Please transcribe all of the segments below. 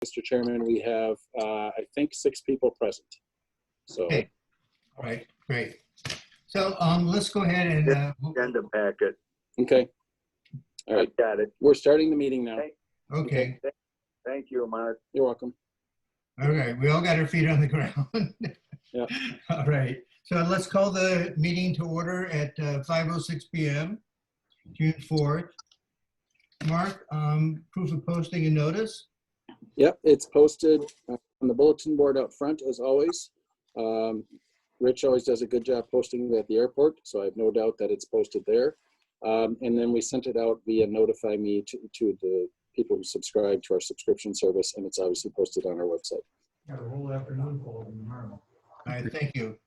Mr. Chairman, we have, I think, 6 people present. So, Okay. All right, great. So let's go ahead and Agenda packet. okay. All right, I've got it. we're starting the meeting now. okay. Thank you, Mark. You're welcome. All right, we all got our feet on the ground. Yeah. All right, so let's call the meeting to order at 5:06 p.m., June 4th. Mark, proof of posting and notice? Yep, it's posted on the bulletin board up front as always. Rich always does a good job posting at the airport, so I have no doubt that it's posted there. And then we sent it out via Notify Me to the people who subscribe to our subscription service, and it's obviously posted on our website. Got a whole afternoon full of them tomorrow. All right, thank you.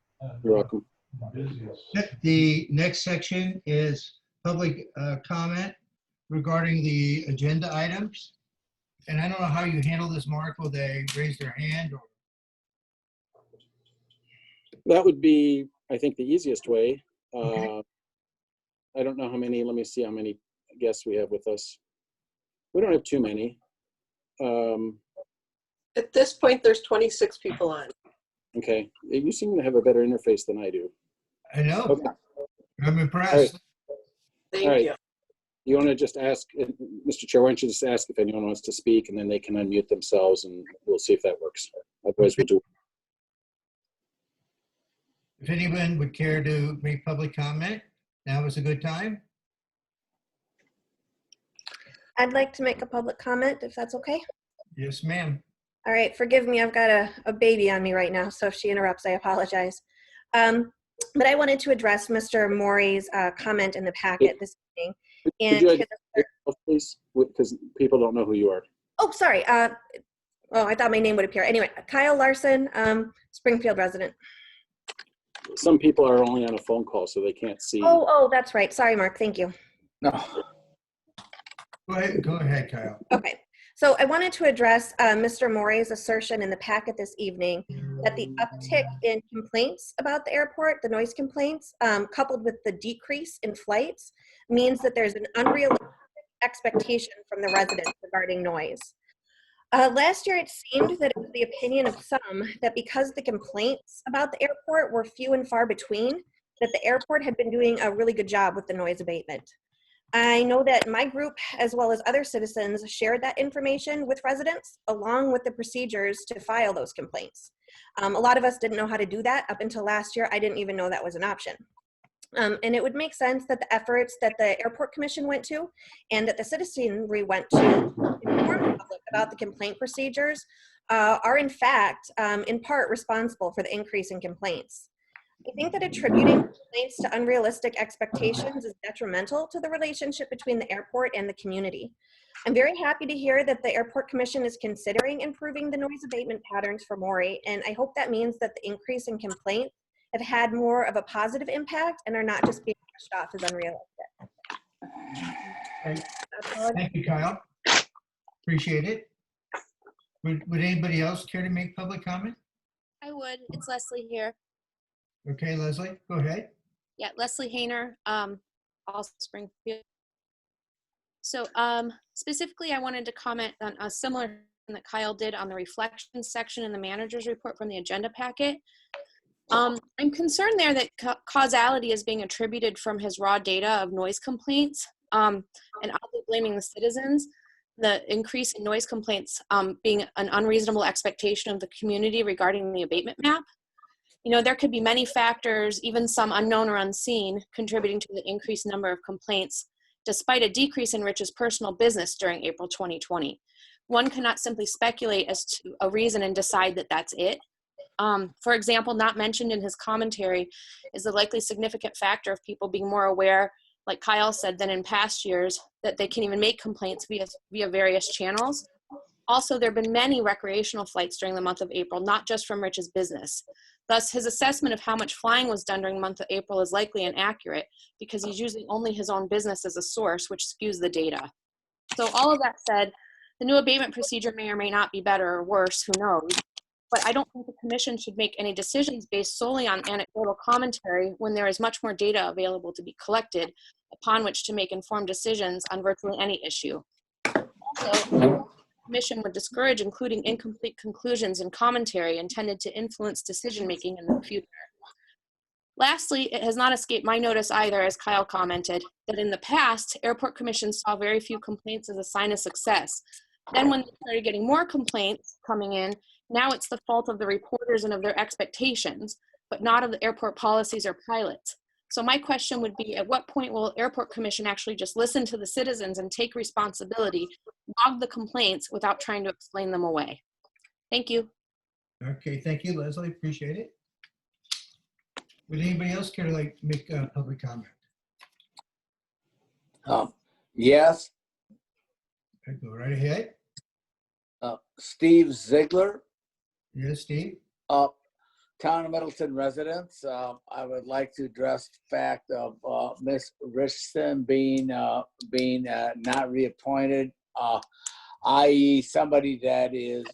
You're welcome. The next section is public comment regarding the agenda items. And I don't know how you handle this, Mark. Will they raise their hand or? That would be, I think, the easiest way. Okay. I don't know how many, let me see how many guests we have with us. We don't have too many. At this point, there's 26 people on. Okay, you seem to have a better interface than I do. I know. Okay. I'm impressed. Thank All right. you. You want to just ask, Mr. Chair, why don't you just ask if anyone wants to speak, and then they can unmute themselves, and we'll see if that works. Otherwise, we'll do. If anyone would care to make public comment, now is a good time. I'd like to make a public comment, if that's okay. Yes, ma'am. All right, forgive me, I've got a baby on me right now, so if she interrupts, I apologize. But I wanted to address Mr. Maury's comment in the packet this evening. Could you identify yourself, please? Because people don't know who you are. Oh, sorry. Oh, I thought my name would appear. Anyway, Kyle Larson, Springfield resident. Some people are only on a phone call, so they can't see. Oh, that's right. Sorry, Mark. Thank you. No. Go ahead, Kyle. Okay. So I wanted to address Mr. Maury's assertion in the packet this evening that the uptick in complaints about the airport, the noise complaints, coupled with the decrease in flights, means that there's an unrealistic expectation from the residents regarding noise. Last year, it seemed that it was the opinion of some that because the complaints about the airport were few and far between, that the airport had been doing a really good job with the noise abatement. I know that my group, as well as other citizens, shared that information with residents, along with the procedures to file those complaints. A lot of us didn't know how to do that. Up until last year, I didn't even know that was an option. And it would make sense that the efforts that the Airport Commission went to and that the citizenry went to inform the public about the complaint procedures are in fact, in part, responsible for the increase in complaints. I think that attributing complaints to unrealistic expectations is detrimental to the relationship between the airport and the community. I'm very happy to hear that the Airport Commission is considering improving the noise abatement patterns for Maury, and I hope that means that the increase in complaints have had more of a positive impact and are not just being pushed off as unrealistic. Thank you, Kyle. Appreciate it. Would anybody else care to make public comment? I would. It's Leslie here. Okay, Leslie, go ahead. Yeah, Leslie Hayner, also Springfield. So specifically, I wanted to comment on a similar thing that Kyle did on the reflections section in the manager's report from the agenda packet. I'm concerned there that causality is being attributed from his raw data of noise complaints and oddly blaming the citizens. The increase in noise complaints being an unreasonable expectation of the community regarding the abatement map. You know, there could be many factors, even some unknown or unseen, contributing to the increased number of complaints, despite a decrease in Rich's personal business during April 2020. One cannot simply speculate as to a reason and decide that that's it. For example, not mentioned in his commentary is the likely significant factor of people being more aware, like Kyle said, than in past years, that they can even make complaints via various channels. Also, there have been many recreational flights during the month of April, not just from Rich's business. Thus, his assessment of how much flying was done during the month of April is likely inaccurate because he's using only his own business as a source, which skews the data. So all of that said, the new abatement procedure may or may not be better or worse, who knows? But I don't think the commission should make any decisions based solely on anecdotal commentary when there is much more data available to be collected upon which to make informed decisions on virtually any issue. Also, Commission would discourage including incomplete conclusions and commentary intended to influence decision-making in the future. Lastly, it has not escaped my notice either, as Kyle commented, that in the past, airport commissions saw very few complaints as a sign of success. Then when they started getting more complaints coming in, now it's the fault of the reporters and of their expectations, but not of the airport policies or pilots. So my question would be, at what point will Airport Commission actually just listen to the citizens and take responsibility, log the complaints without trying to explain them away? Thank you. Okay, thank you, Leslie. Appreciate it. Would anybody else care to make a public comment? Yes, Okay, go right ahead. Steve Ziegler, Yes, Steve? Town of Middleton residents. I would like to address the fact of Ms. Richardson being not reappointed, i.e. somebody that is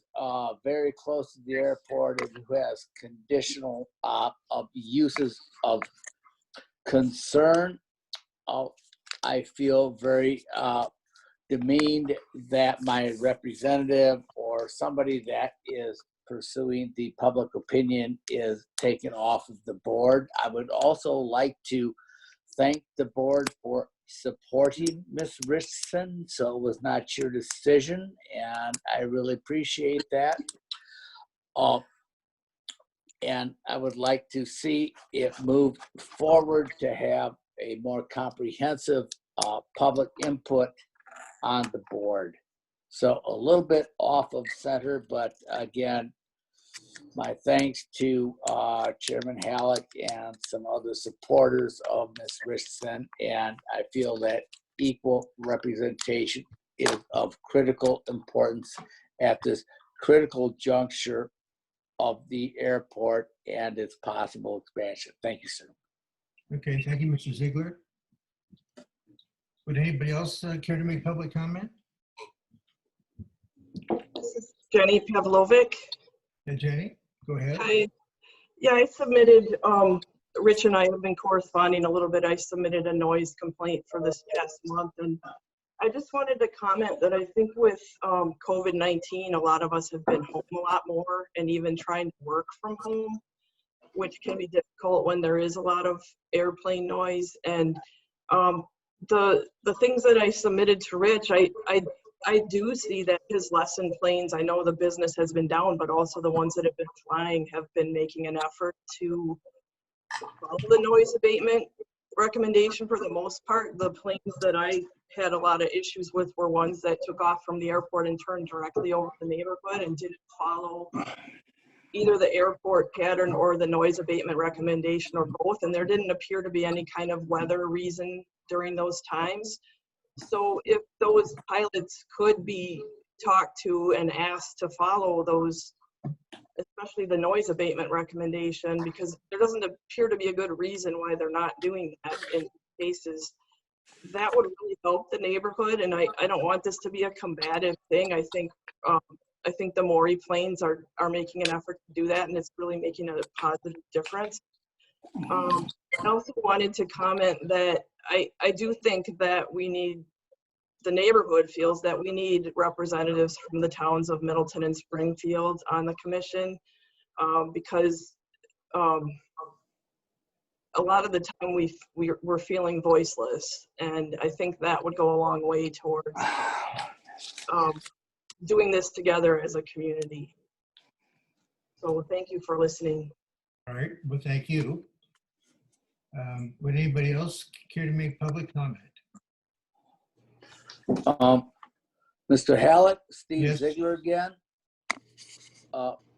very close to the airport and who has conditional uses of concern. I feel very demeaned that my representative or somebody that is pursuing the public opinion is taken off of the board. I would also like to thank the board for supporting Ms. Richardson, so it was not your decision, and I really appreciate that. And I would like to see it move forward to have a more comprehensive public input on the board. So a little bit off of center, but again, my thanks to Chairman Halleck and some other supporters of Ms. Richardson, and I feel that equal representation is of critical importance at this critical juncture of the airport and its possible expansion. Thank you, sir. Okay, thank you, Mr. Ziegler. Would anybody else care to make public comment? This is Jenny Pavlovic. Hey, Jenny, go ahead. Hi. Yeah, I submitted, Rich and I have been corresponding a little bit. I submitted a noise complaint for this past month, and I just wanted to comment that I think with COVID-19, a lot of us have been home a lot more and even trying to work from home, which can be difficult when there is a lot of airplane noise. And the things that I submitted to Rich, I do see that his lesson planes, I know the business has been down, but also the ones that have been flying have been making an effort to follow the noise abatement recommendation for the most part. The planes that I had a lot of issues with were ones that took off from the airport and turned directly over the neighborhood and didn't follow either the airport pattern or the noise abatement recommendation, or both. And there didn't appear to be any kind of weather reason during those times. So if those pilots could be talked to and asked to follow those, especially the noise abatement recommendation, because there doesn't appear to be a good reason why they're not doing that in cases, that would really help the neighborhood. And I don't want this to be a combative thing. I think the Maury planes are making an effort to do that, and it's really making a positive difference. I also wanted to comment that I do think that the neighborhood feels that we need representatives from the towns of Middleton and Springfield on the commission, because a lot of the time we're feeling voiceless, and I think that would go a long way towards doing this together as a community. So thank you for listening. All right, well, thank you. Would anybody else care to make public comment? Mr. Halleck, Steve Yes. Ziegler again.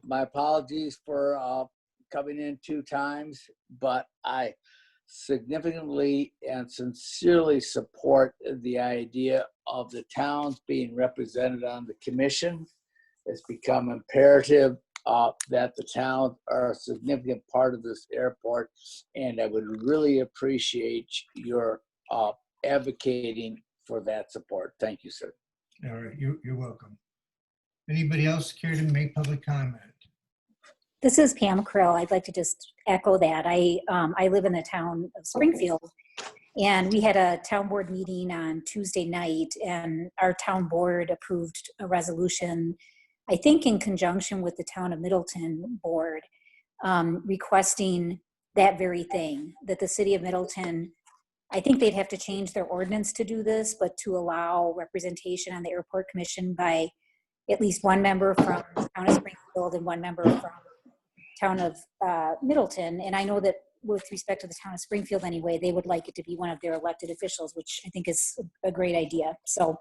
My apologies for coming in 2 times, but I significantly and sincerely support the idea of the towns being represented on the commission. It's become imperative that the towns are a significant part of this airport, and I would really appreciate your advocating for that support. Thank you, sir. All right, you're welcome. Anybody else care to make public comment? This is Pam Krill. I'd like to just echo that. I live in the town of Springfield, And we had a town board meeting on Tuesday night, and our town board approved a resolution, I think in conjunction with the town of Middleton board, requesting that very thing, that the city of Middleton, I think they'd have to change their ordinance to do this, but to allow representation on the airport commission by at least one member from the town of Springfield and one member from town of Middleton. And I know that with respect to the town of Springfield anyway, they would like it to be one of their elected officials, which I think is a great idea. So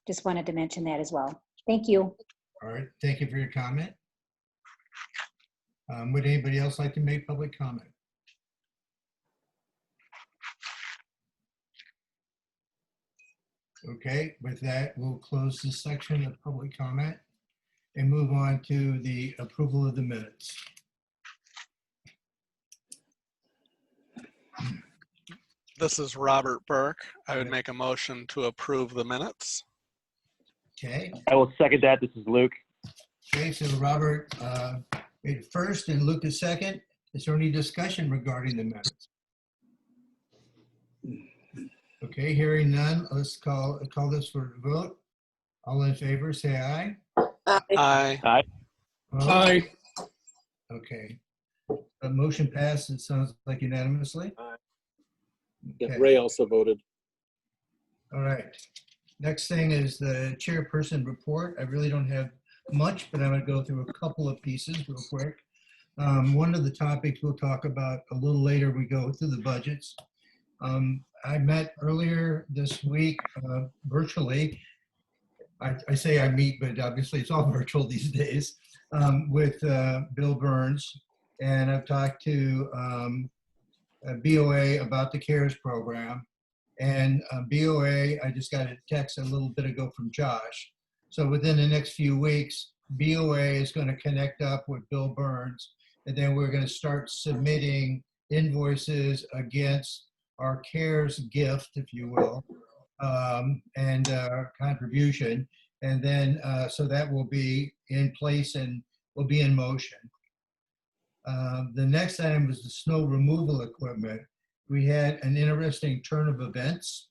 just wanted to mention that as well. Thank you. All right, thank you for your comment. Would anybody else like to make public comment? Okay, with that, we'll close this section of public comment and move on to the approval of the minutes. This is Robert Burke. I would make a motion to approve the minutes. Okay, I will second that. This is Luke. okay, so Robert made first and Luke is second. Is there any discussion regarding the minutes? Okay, hearing none, let's call this for a vote. All in favor, say aye. Aye. Opposed? Okay. The motion passed, it sounds like unanimously. Yeah, Okay. Ray also voted. All right. Next thing is the chairperson report. I really don't have much, but I'm going to go through a couple of pieces real quick. One of the topics we'll talk about a little later, we go through the budgets. I met earlier this week virtually. I say I meet, but obviously it's all virtual these days, with Bill Burns. And I've talked to BOA about the CARES program. And BOA, I just got a text a little bit ago from Josh. So within the next few weeks, BOA is going to connect up with Bill Burns. And then we're going to start submitting invoices against our CARES gift, if you will, and contribution. And then, so that will be in place and will be in motion. The next item was the snow removal equipment. We had an interesting turn of events.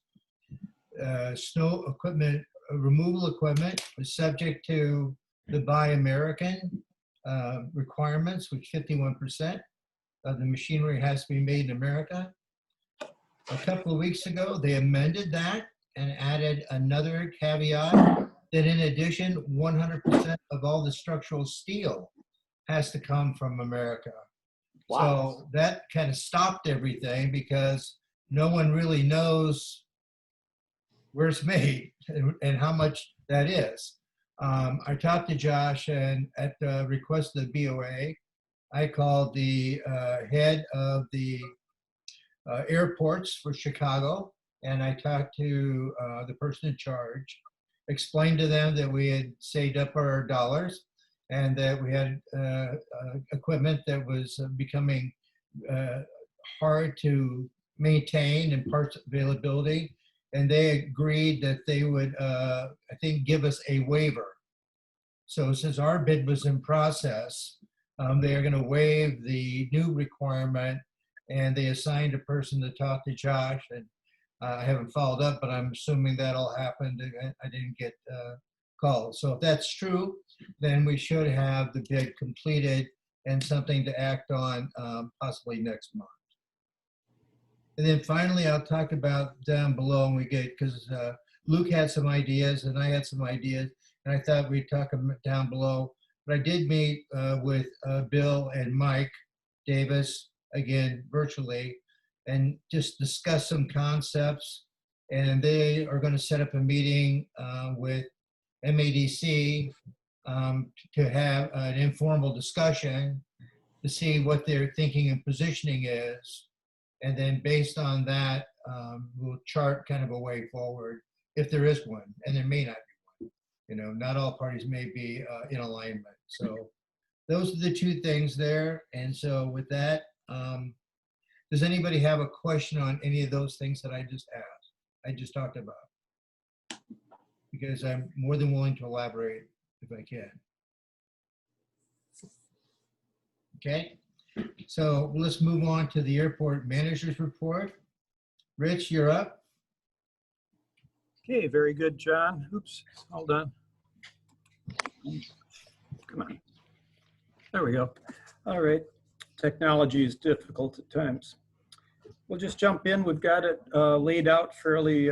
Snow equipment, removal equipment was subject to the Buy American requirements, which 51% of the machinery has to be made in America. A couple of weeks ago, they amended that and added another caveat that in addition, 100% of all the structural steel has to come from America. Wow. So that kind of stopped everything because no one really knows where it's made and how much that is. I talked to Josh, and at the request of the BOA, I called the head of the airports for Chicago, and I talked to the person in charge, explained to them that we had saved up our dollars and that we had equipment that was becoming hard to maintain and parts availability. And they agreed that they would, I think, give us a waiver. So since our bid was in process, they are going to waive the new requirement, and they assigned a person to talk to Josh. And I haven't followed up, but I'm assuming that all happened. I didn't get called. So if that's true, then we should have the bid completed and something to act on possibly next month. And then finally, I'll talk about down below, and we get, because Luke had some ideas and I had some ideas, and I thought we'd talk down below. But I did meet with Bill and Mike Davis, again, virtually, and just discuss some concepts. And they are going to set up a meeting with MADC to have an informal discussion to see what their thinking and positioning is. And then based on that, we'll chart kind of a way forward, if there is one, and there may not be one. You know, not all parties may be in alignment. So those are the two things there. And so with that, does anybody have a question on any of those things that I just asked, I just talked about? Because I'm more than willing to elaborate if I can. Okay, so let's move on to the airport manager's report. Rich, you're up. Okay, very good, John. Oops, hold on. Come on. There we go. All right. Technology is difficult at times. We'll just jump in. We've got it laid out fairly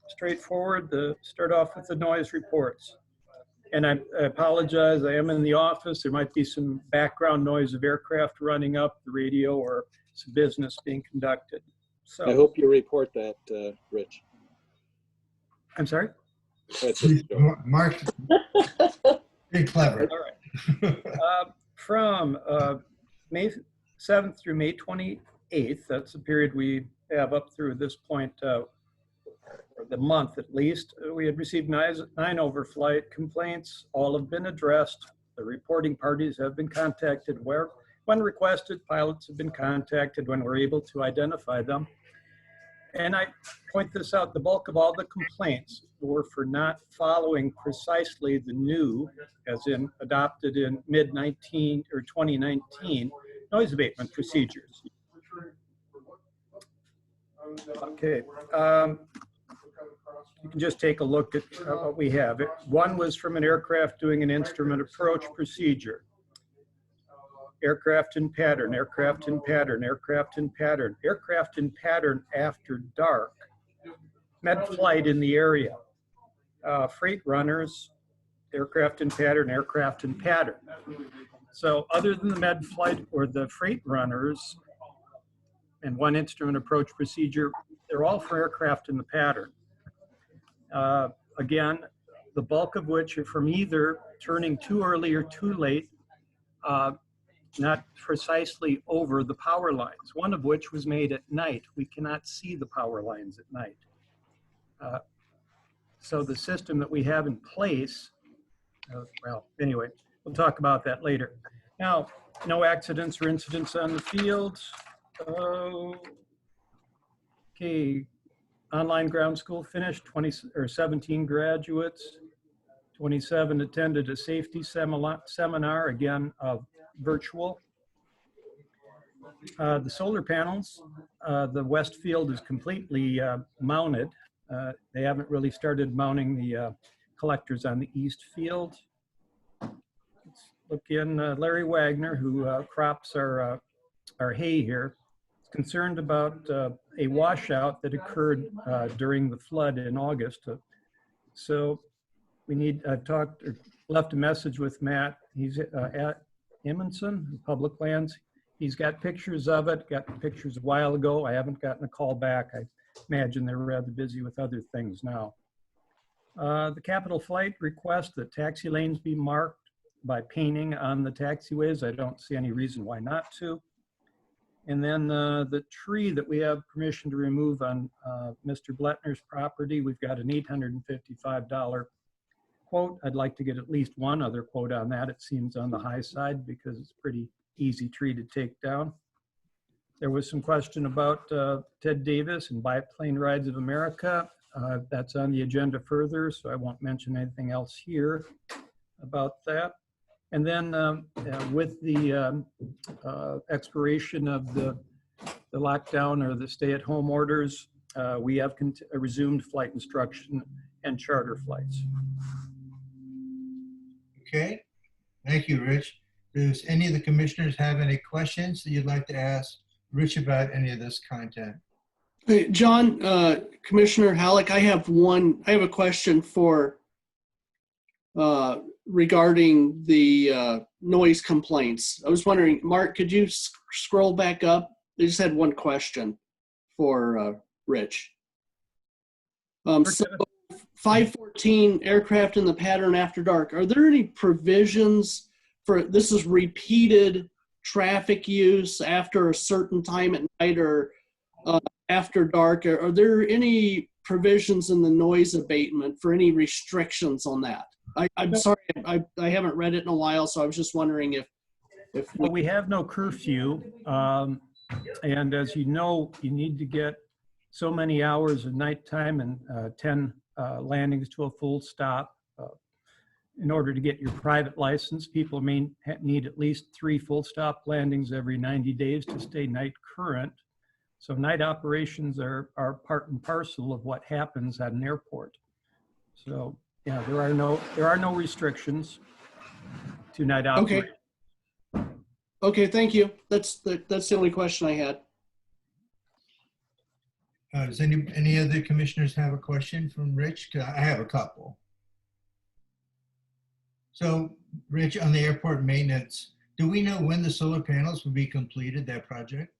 straightforward. Start off with the noise reports. And I apologize, I am in the office. There might be some background noise of aircraft running up the radio or some business being conducted. So I hope you report that, Rich. I'm sorry? That's just a joke. Mark, pretty clever. All right. From May 7th through May 28th, that's the period we have up through this point, or the month at least, we had received 9 overflight complaints. All have been addressed. The reporting parties have been contacted when requested. Pilots have been contacted when we're able to identify them. And I point this out, the bulk of all the complaints were for not following precisely the new, as in adopted in mid-19 or 2019, noise abatement procedures. Okay, you can just take a look at what we have. One was from an aircraft doing an instrument approach procedure. Aircraft in pattern, aircraft in pattern, aircraft in pattern, aircraft in pattern after dark. Med flight in the area. Freight runners, aircraft in pattern, aircraft in pattern. So other than the med flight or the freight runners and one instrument approach procedure, they're all for aircraft in the pattern. Again, the bulk of which are from either turning too early or too late, not precisely over the power lines, one of which was made at night. We cannot see the power lines at night. So the system that we have in place, well, anyway, we'll talk about that later. Now, no accidents or incidents on the field. Okay, online ground school finished, 17 graduates, 27 attended a safety seminar, again, virtual. The solar panels, the west field is completely mounted. They haven't really started mounting the collectors on the east field. Let's look in. Larry Wagner, who crops our hay here, is concerned about a washout that occurred during the flood in August. So we need, I've left a message with Matt. He's at Emerson, Public Lands. He's got pictures of it, got pictures a while ago. I haven't gotten a call back. I imagine they're rather busy with other things now. The Capital Flight request that taxi lanes be marked by painting on the taxiways. I don't see any reason why not to. And then the tree that we have permission to remove on Mr. Bletner's property, we've got an $855 quote. I'd like to get at least one other quote on that. It seems on the high side because it's a pretty easy tree to take down. There was some question about Ted Davis and Biplane Rides of America. That's on the agenda further, so I won't mention anything else here about that. And then with the expiration of the lockdown or the stay-at-home orders, we have resumed flight instruction and charter flights. Okay, thank you, Rich. Does any of the commissioners have any questions that you'd like to ask Rich about any of this content? Hey, John, Commissioner Halleck, I have a question for regarding the noise complaints. I was wondering, Mark, could you scroll back up? I just had one question for Rich. So 514 aircraft in the pattern after dark. Are there any provisions for, this is repeated traffic use after a certain time at night or after dark? Are there any provisions in the noise abatement for any restrictions on that? I'm sorry, I haven't read it in a while, so I was just wondering if well, we have no curfew. And as you know, you need to get so many hours of nighttime and 10 landings to a full stop. In order to get your private license, people may need at least 3 full stop landings every 90 days to stay night current. So night operations are part and parcel of what happens at an airport. So yeah, there are no restrictions to night Okay. operations. Okay, thank you. That's the only question I had. Does any other commissioners have a question from Rich? 'Cause I have a couple. So, Rich, on the airport maintenance, do we know when the solar panels will be completed, that project?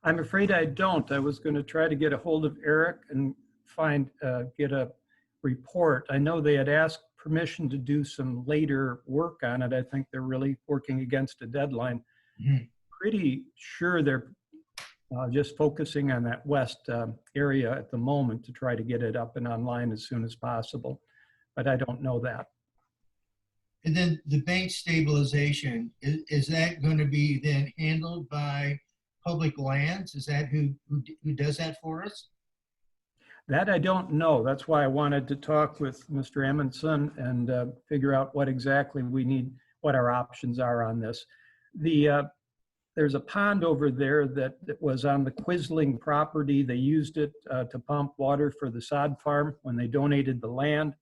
I'm afraid I don't. I was going to try to get a hold of Eric and get a report. I know they had asked permission to do some later work on it. I think they're really working against a deadline. Mhm. Pretty sure they're just focusing on that west area at the moment to try to get it up and online as soon as possible. But I don't know that. And then the bank stabilization, is that going to be then handled by Public Lands? Is that who does that for us? That I don't know. That's why I wanted to talk with Mr. Amundson and figure out what exactly we need, what our options are on this. There's a pond over there that was on the Quisling property. They used it to pump water for the sod farm when they donated the land.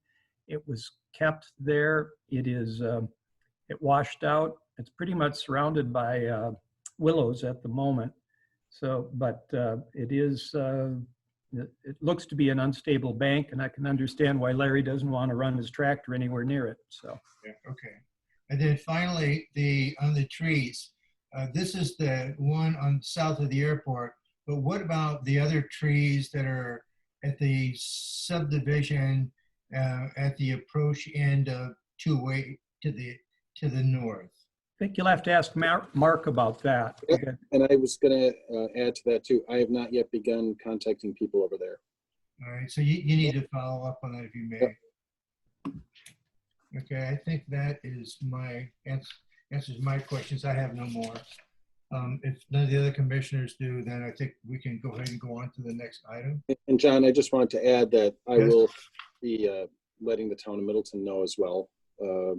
It was kept there. It washed out. It's pretty much surrounded by willows at the moment. So, but it looks to be an unstable bank, and I can understand why Larry doesn't want to run his tractor anywhere near it. So, Yeah, okay. And then finally, on the trees, this is the one on south of the airport, but what about the other trees that are at the subdivision at the approach end of two-way to the north? I think you'll have to ask Mark about that. Yep. And I was going to add to that too. I have not yet begun contacting people over there. All right, so you need to follow up on that if you may. Yep. Okay, I think that is my answers my questions. I have no more. If none of the other commissioners do, then I think we can go ahead and go on to the next item. And John, I just wanted to add that I Yes. will be letting the town of Middleton know as well,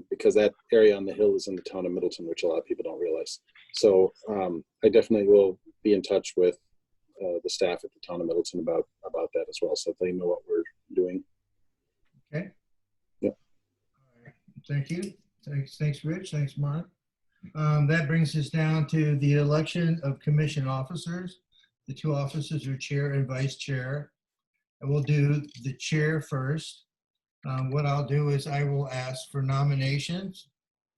because that area on the hill is in the town of Middleton, which a lot of people don't realize. So I definitely will be in touch with the staff at the town of Middleton about that as well, so they know what we're doing. Okay. Yep. All right. Thank you. Thanks, Rich. Thanks, Mark. That brings us down to the election of commission officers. The two officers are chair and vice chair. And we'll do the chair first. What I'll do is I will ask for nominations.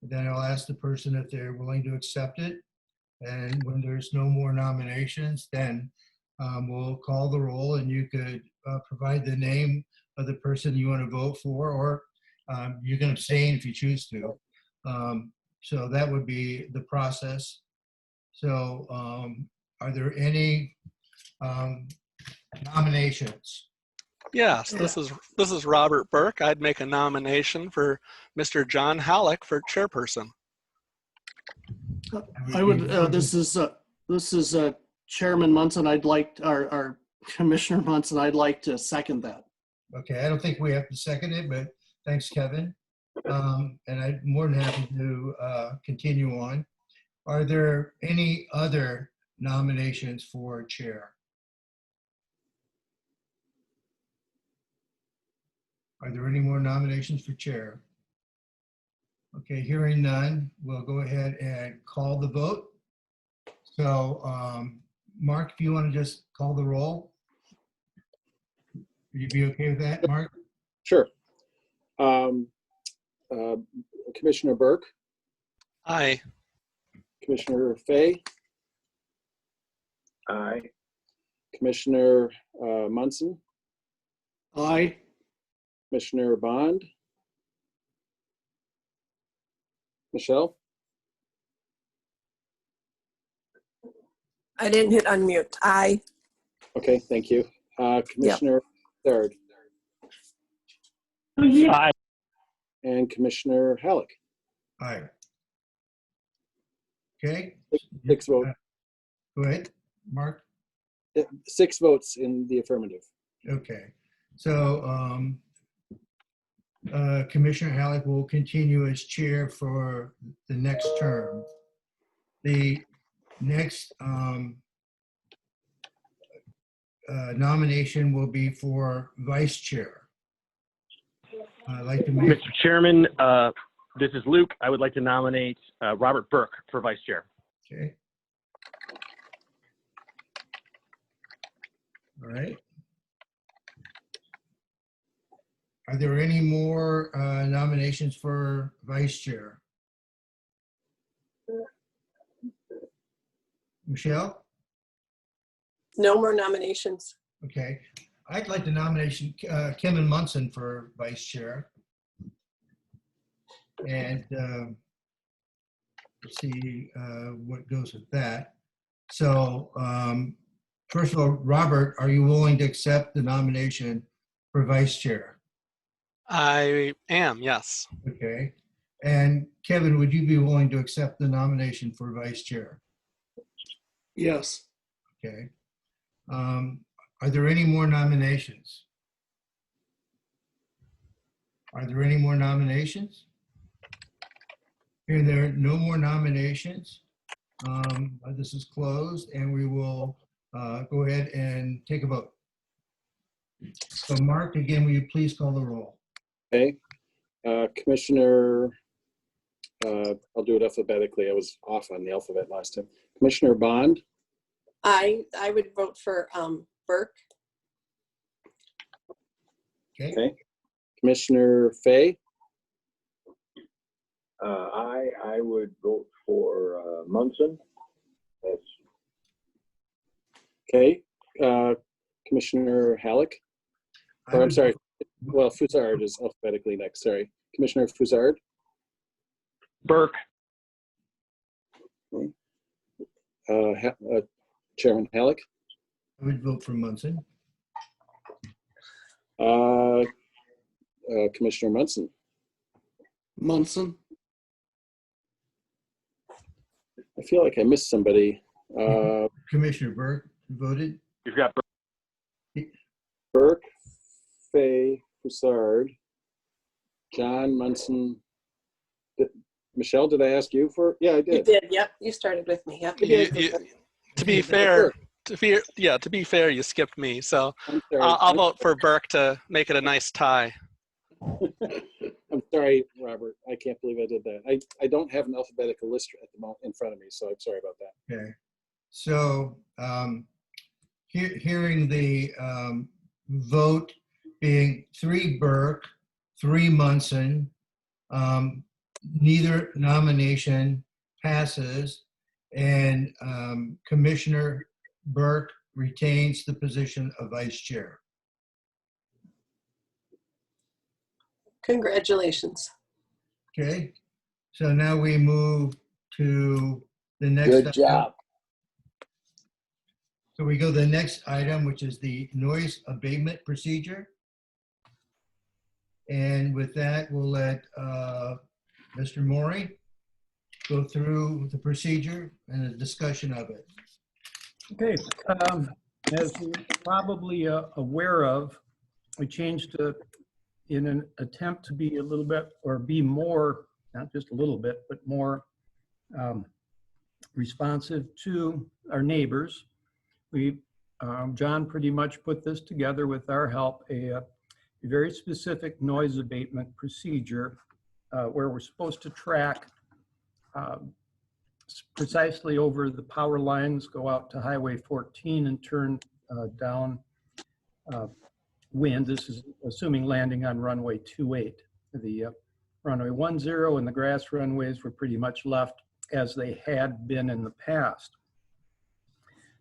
Then I'll ask the person if they're willing to accept it. And when there's no more nominations, then we'll call the roll, and you could provide the name of the person you want to vote for, or you can abstain if you choose to. So that would be the process. So are there any nominations? Yes, this is Robert Burke. I'd make a nomination for Mr. John Halleck for chairperson. I would. This is Chairman Munson. I'd like our Commissioner Munson. I'd like to second that. Okay, I don't think we have to second it, but thanks, Kevin. And I'm more than happy to continue on. Are there any other nominations for chair? Are there any more nominations for chair? Okay, hearing none, we'll go ahead and call the vote. So, Mark, if you want to just call the roll. Would you be okay with that, Mark? Sure. Commissioner Burke, Aye. Commissioner Fay, Aye. Commissioner Munson, Aye. Commissioner Bond, Michelle, I didn't hit unmute. Aye. okay, thank you. Commissioner Third, Aye. and Commissioner Halleck. Aye. Okay. 6 votes. Go ahead, Mark. 6 votes in the affirmative. Okay. So Commissioner Halleck will continue as chair for the next term. The next nomination will be for vice chair. I'd like to make, Mr. Chairman, this is Luke. I would like to nominate Robert Burke for vice chair. okay. All right. Are there any more nominations for vice chair? Michelle? No more nominations. Okay. I'd like to nominate Kevin Munson for vice chair. And let's see what goes with that. So first of all, Robert, are you willing to accept the nomination for vice chair? I am, yes. Okay. And Kevin, would you be willing to accept the nomination for vice chair? Yes. Okay. Are there any more nominations? Are there any more nominations? Hearing there are no more nominations, this is closed, and we will go ahead and take a vote. So Mark, again, will you please call the roll? Okay. Commissioner, I'll do it alphabetically. I was off on the alphabet last time. Commissioner Bond, I would vote for Burke. Okay. okay. Commissioner Fay, I would vote for Munson. That's okay. Commissioner Halleck, I or I'm would- sorry, well, Foussard is alphabetically next, sorry. Commissioner Foussard, Burke. Chairman Halleck, I would vote for Munson. Commissioner Munson, Munson. I feel like I missed somebody. Commissioner Burke voted. You've got Burke. Burke, Fay, Foussard, John, Munson. Michelle, did I ask you for? Yeah, I You did. did, yep. You started with me, yep. To be fair, to be fair, you skipped me. So I'm sorry. I'll vote for Burke to make it a nice tie. I'm sorry, Robert. I can't believe I did that. I don't have an alphabetical list at the moment in front of me, so I'm sorry about that. Okay. So hearing the vote being 3 Burke, 3 Munson, neither nomination passes, and Commissioner Burke retains the position of vice chair. Congratulations. Okay, so now we move to the next. Good job. So we go to the next item, which is the noise abatement procedure. And with that, we'll let Mr. Maury go through the procedure and a discussion of it. Okay, as you're probably aware of, we changed in an attempt to be a little bit, or be more, not just a little bit, but more responsive to our neighbors. John pretty much put this together with our help, a very specific noise abatement procedure where we're supposed to track precisely over the power lines, go out to Highway 14 and turn down wind. This is assuming landing on runway 28. The runway 10 and the grass runways were pretty much left as they had been in the past.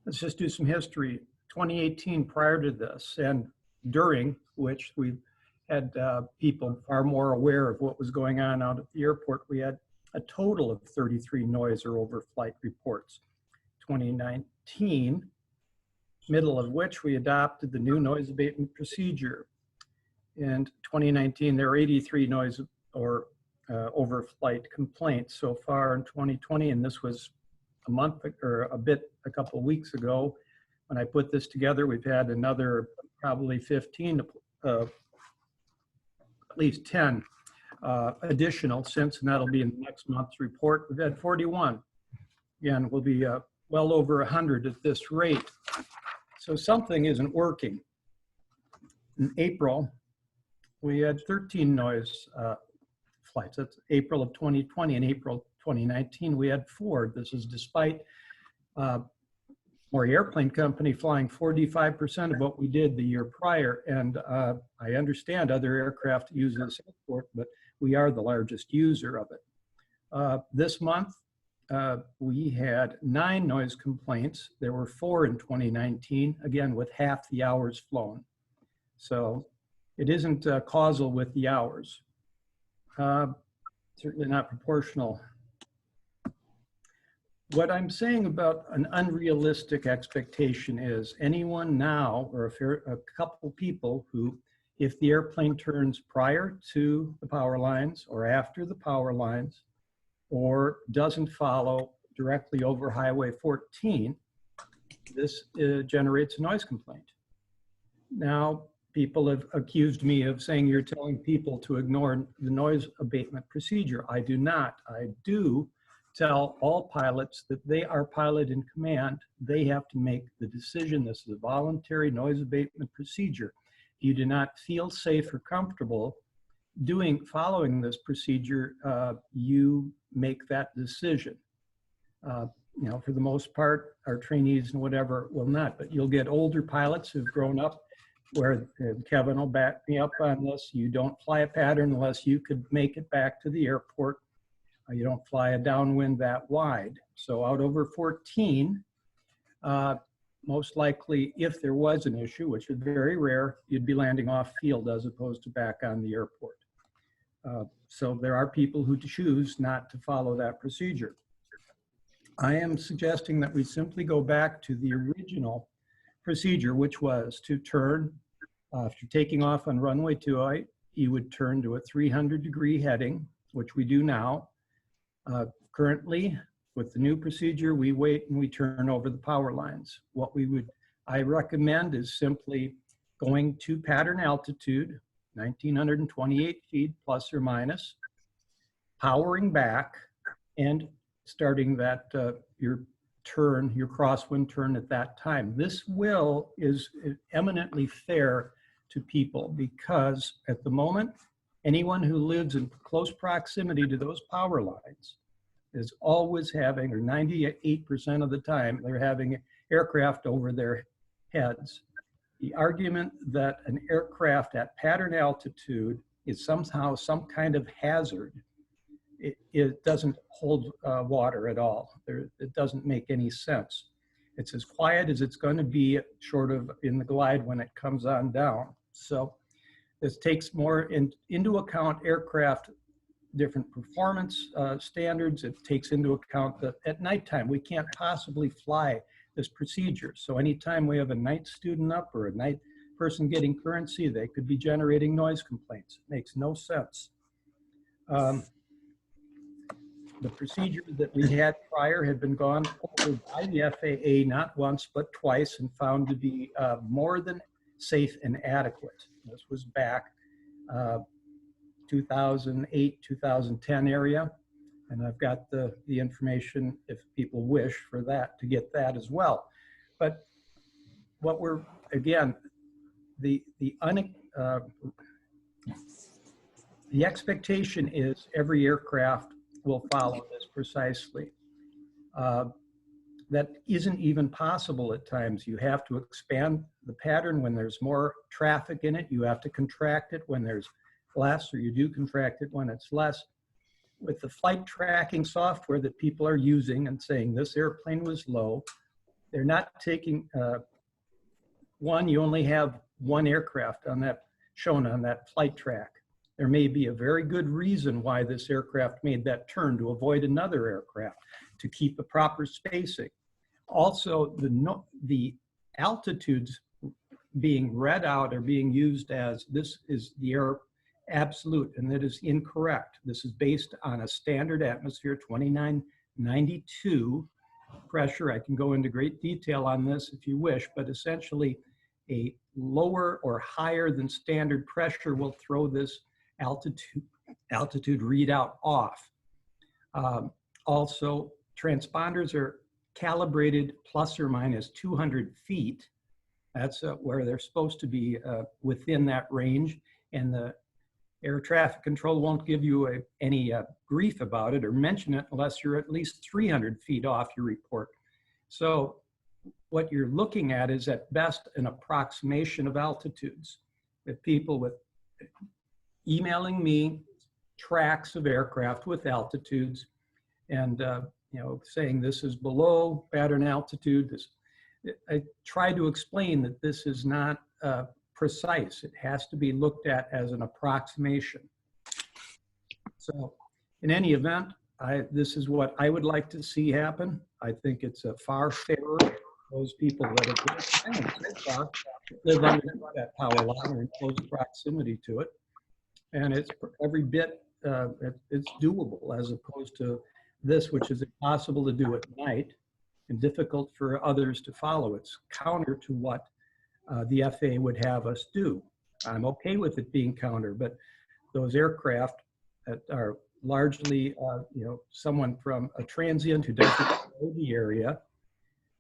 Let's just do some history. 2018, prior to this, and during which we had people far more aware of what was going on out at the airport, we had a total of 33 noise or overflight reports. 2019, middle of which we adopted the new noise abatement procedure. In 2019, there are 83 noise or overflight complaints so far in 2020, and this was a month or a couple of weeks ago. When I put this together, we've had another probably 15, at least 10 additional since, and that'll be in next month's report. We've had 41. Again, we'll be well over 100 at this rate. So something isn't working. In April, we had 13 noise flights. That's April of 2020. In April 2019, we had 4. This is despite Maury Airplane Company flying 45% of what we did the year prior. And I understand other aircraft use this airport, but we are the largest user of it. This month, we had 9 noise complaints. There were 4 in 2019, again, with half the hours flown. So it isn't causal with the hours. Certainly not proportional. What I'm saying about an unrealistic expectation is anyone now, or a couple people who, if the airplane turns prior to the power lines or after the power lines, or doesn't follow directly over Highway 14, this generates a noise complaint. Now, people have accused me of saying you're telling people to ignore the noise abatement procedure. I do not. I do tell all pilots that they are pilot in command. They have to make the decision. This is a voluntary noise abatement procedure. If you do not feel safe or comfortable following this procedure, you make that decision. You know, for the most part, our trainees and whatever will not, but you'll get older pilots who've grown up where, Kevin will back me up on this, you don't fly a pattern unless you could make it back to the airport. You don't fly a downwind that wide. So out over 14, most likely if there was an issue, which is very rare, you'd be landing off field as opposed to back on the airport. So there are people who choose not to follow that procedure. I am suggesting that we simply go back to the original procedure, which was to turn, if you're taking off on runway 28, you would turn to a 300-degree heading, which we do now. Currently, with the new procedure, we wait and we turn over the power lines. What I recommend is simply going to pattern altitude, 1,928 feet plus or minus, powering back and starting that, your crosswind turn at that time. This is eminently fair to people because at the moment, anyone who lives in close proximity to those power lines is always having, or 98% of the time, they're having aircraft over their heads. The argument that an aircraft at pattern altitude is somehow some kind of hazard, it doesn't hold water at all. It doesn't make any sense. It's as quiet as it's going to be short of in the glide when it comes on down. So this takes more into account aircraft, different performance standards. It takes into account that at nighttime, we can't possibly fly this procedure. So anytime we have a night student up or a night person getting currency, they could be generating noise complaints. It makes no sense. The procedure that we had prior had been gone over by the FAA not once, but twice, and found to be more than safe and adequate. This was back 2008, 2010 area. And I've got the information, if people wish, for that, to get that as well. But what we're, again, the expectation is every aircraft will follow this precisely. That isn't even possible at times. You have to expand the pattern when there's more traffic in it. You have to contract it when there's less, or you do contract it when it's less. With the flight tracking software that people are using and saying this airplane was low, they're not taking, you only have one aircraft on that, shown on that flight track. There may be a very good reason why this aircraft made that turn to avoid another aircraft, to keep the proper spacing. Also, the altitudes being read out are being used as this is the air absolute, and that is incorrect. This is based on a standard atmosphere 2992 pressure. I can go into great detail on this if you wish, but essentially a lower or higher than standard pressure will throw this altitude readout off. Also, transponders are calibrated plus or minus 200 feet That's where they're supposed to be within that range, and the air traffic control won't give you any grief about it or mention it unless you're at least 300 feet off your report. So what you're looking at is at best an approximation of altitudes. With people with emailing me tracks of aircraft with altitudes and saying this is below pattern altitude. I try to explain that this is not precise. It has to be looked at as an approximation. So in any event, this is what I would like to see happen. I think it's a far fairer for those people that have live under that power line or in close proximity to it. And it's every bit, it's doable as opposed to this, which is impossible to do at night and difficult for others to follow. It's counter to what the FAA would have us do. I'm okay with it being counter, but those aircraft that are largely, someone from a transient who doesn't know the area,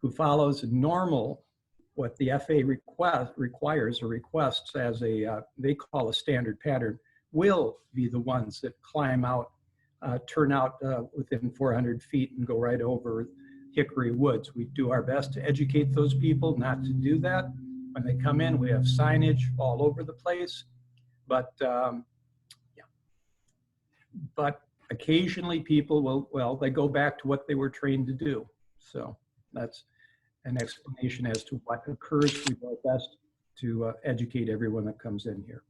who follows normal, what the FAA requires or requests as they call a standard pattern, will be the ones that climb out, turn out within 400 feet and go right over Hickory Woods. We do our best to educate those people not to do that. When they come in, we have signage all over the place, but occasionally people will, they go back to what they were trained to do. So that's an explanation as to what occurs. We do our best to educate everyone that comes in here.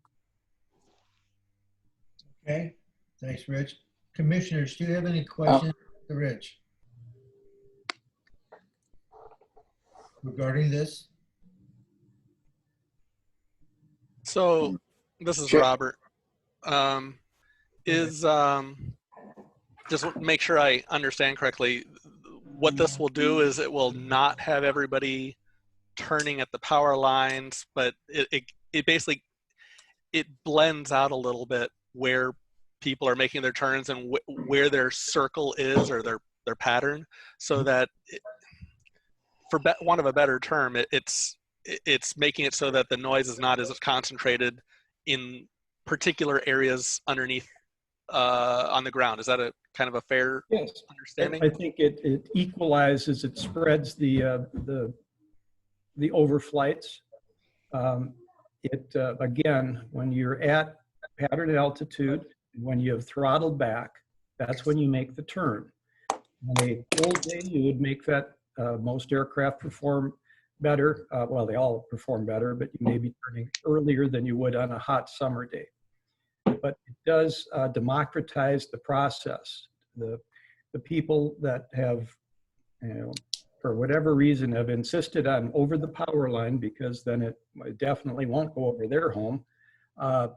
Okay, thanks, Rich. Commissioners, do you have any questions for Rich regarding this? So this is Sure. Robert. Just make sure I understand correctly. What this will do is it will not have everybody turning at the power lines, but it basically, it blends out a little bit where people are making their turns and where their circle is or their pattern, so that for want of a better term, it's making it so that the noise is not as concentrated in particular areas underneath on the ground. Is that a kind of a fair understanding? I think it equalizes, it spreads the overflights. Again, when you're at pattern altitude, when you have throttled back, that's when you make the turn. On a cold day, you would make that, most aircraft perform better. Well, they all perform better, but you may be turning earlier than you would on a hot summer day. But it does democratize the process. The people that have, for whatever reason, have insisted on over the power line, because then it definitely won't go over their home, are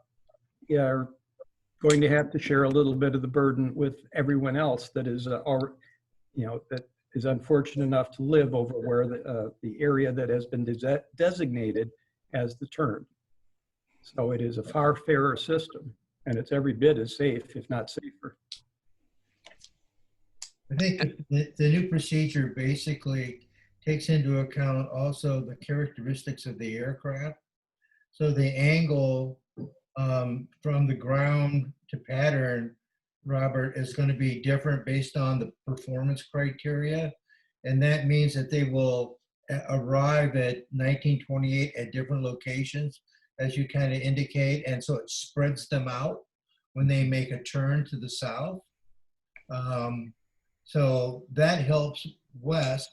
going to have to share a little bit of the burden with everyone else that is, that is unfortunate enough to live over where the area that has been designated as the turn. So it is a far fairer system, and it's every bit as safe, if not safer. I think the new procedure basically takes into account also the characteristics of the aircraft. So the angle from the ground to pattern, Robert, is going to be different based on the performance criteria. And that means that they will arrive at 1928 at different locations, as you kind of indicate. And so it spreads them out when they make a turn to the south. So that helps west.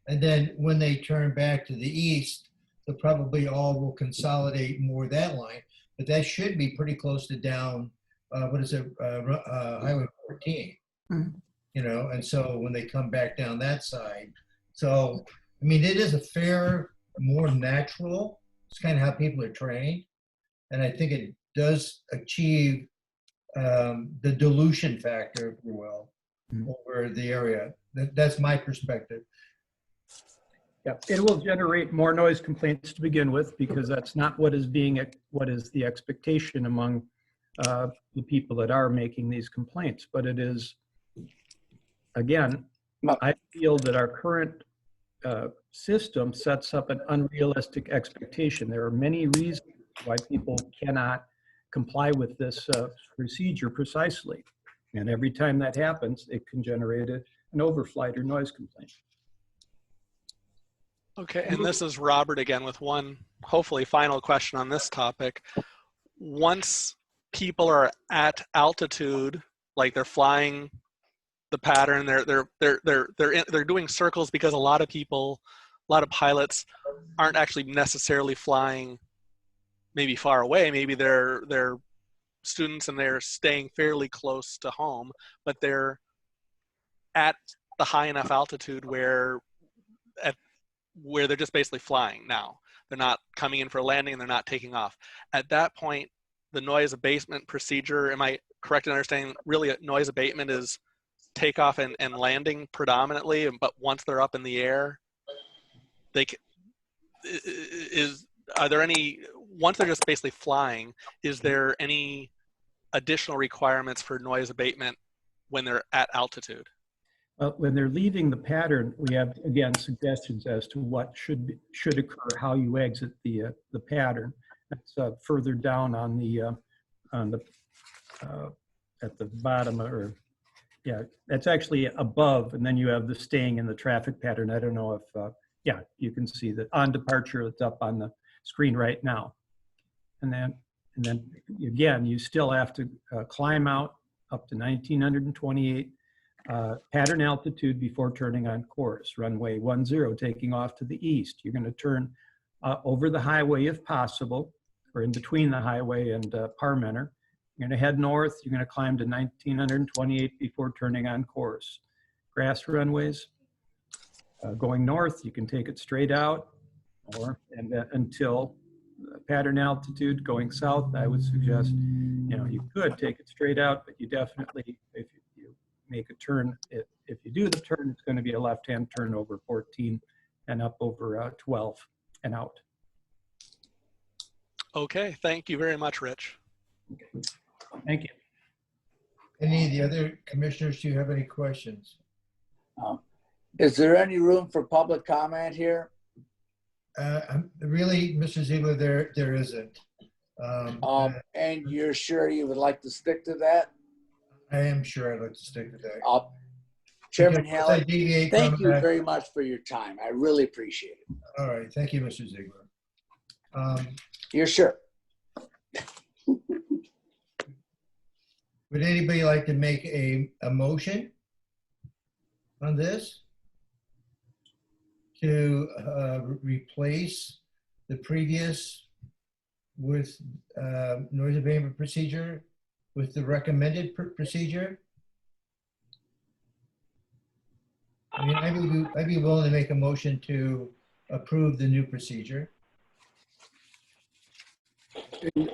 And then when they turn back to the east, they probably all will consolidate more that line. But that should be pretty close to down, Highway 14, and so when they come back down that side. So, I mean, it is a fair, more natural, it's kind of how people are trained. And I think it does achieve the dilution factor, if you will, over the area. That's my perspective. Yeah, it will generate more noise complaints to begin with, because that's not what is the expectation among the people that are making these complaints. But it is, again, I feel that our current system sets up an unrealistic expectation. There are many reasons why people cannot comply with this procedure precisely. And every time that happens, it can generate an overflight or noise complaint. Okay, and this is Robert again with one hopefully final question on this topic. Once people are at altitude, like they're flying the pattern, they're doing circles, because a lot of pilots aren't actually necessarily flying maybe far away. Maybe they're students and they're staying fairly close to home, but they're at the high enough altitude where they're just basically flying now. They're not coming in for a landing and they're not taking off. At that point, the noise abatement procedure, am I correct in understanding really noise abatement is takeoff and landing predominantly, but once they're up in the air, are there any, once they're just basically flying, is there any additional requirements for noise abatement when they're at altitude? When they're leaving the pattern, we have, again, suggestions as to what should occur, how you exit the pattern. That's further down on the at the bottom, or yeah, that's actually above, and then you have the staying in the traffic pattern. I don't know if yeah, you can see that on departure. It's up on the screen right now, and then again, you still have to climb out up to 1928. Pattern altitude before turning on course. Runway 10 taking off to the east. You're going to turn over the highway if possible, or in between the highway and Parmenter. You're going to head north. You're going to climb to 1928 before turning on course. Grass runways. Going north, you can take it straight out, or until pattern altitude. Going south, I would suggest, you could take it straight out, but you definitely, if you make a turn, if you do the turn, it's going to be a left-hand turn over 14 and up over 12 and out. Okay, thank you very much, Rich. Thank you. Any of the other commissioners, do you have any questions? Is there any room for public comment here? Really, Mr. Ziegler, there isn't. And you're sure you would like to stick to that? I am sure I'd like to stick to that. Chairman Because Hallett, thank you back. very much for your time. I really appreciate it. All right, thank you, Mr. Ziegler. You're sure. Would anybody like to make a motion on this to replace the previous with noise abatement procedure with the recommended procedure? I mean, I'd be willing to make a motion to approve the new procedure.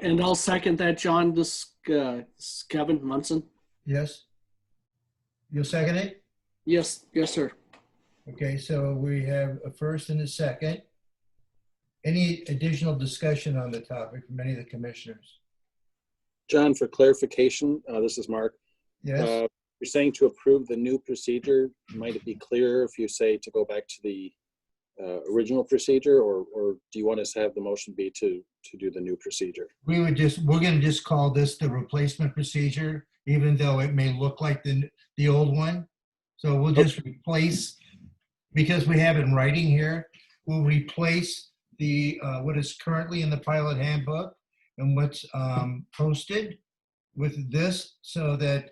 And I'll second that, John. This is Kevin Munson. Yes? You'll second it? Yes, sir. Okay, so we have a first and a second. Any additional discussion on the topic from any of the commissioners? John, for clarification, this is Mark. Yes? You're saying to approve the new procedure. Might it be clearer if you say to go back to the original procedure, or do you want us to have the motion be to do the new procedure? We're going to just call this the replacement procedure, even though it may look like the old one. So we'll just replace, because we have it in writing here, we'll replace the what is currently in the pilot handbook and what's posted with this, so that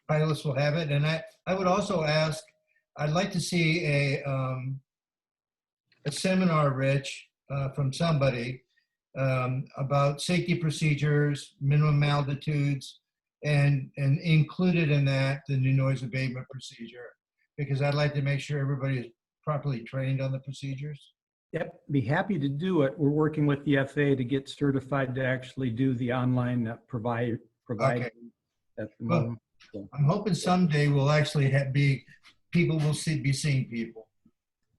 pilots will have it. And I would also ask, I'd like to see a seminar, Rich, from somebody about safety procedures, minimum altitudes, and included in that the new noise abatement procedure, because I'd like to make sure everybody is properly trained on the procedures. Yep, be happy to do it. We're working with the FAA to get certified to actually do the online provide Okay. at the moment. Well, I'm hoping someday we'll actually people will be seeing people.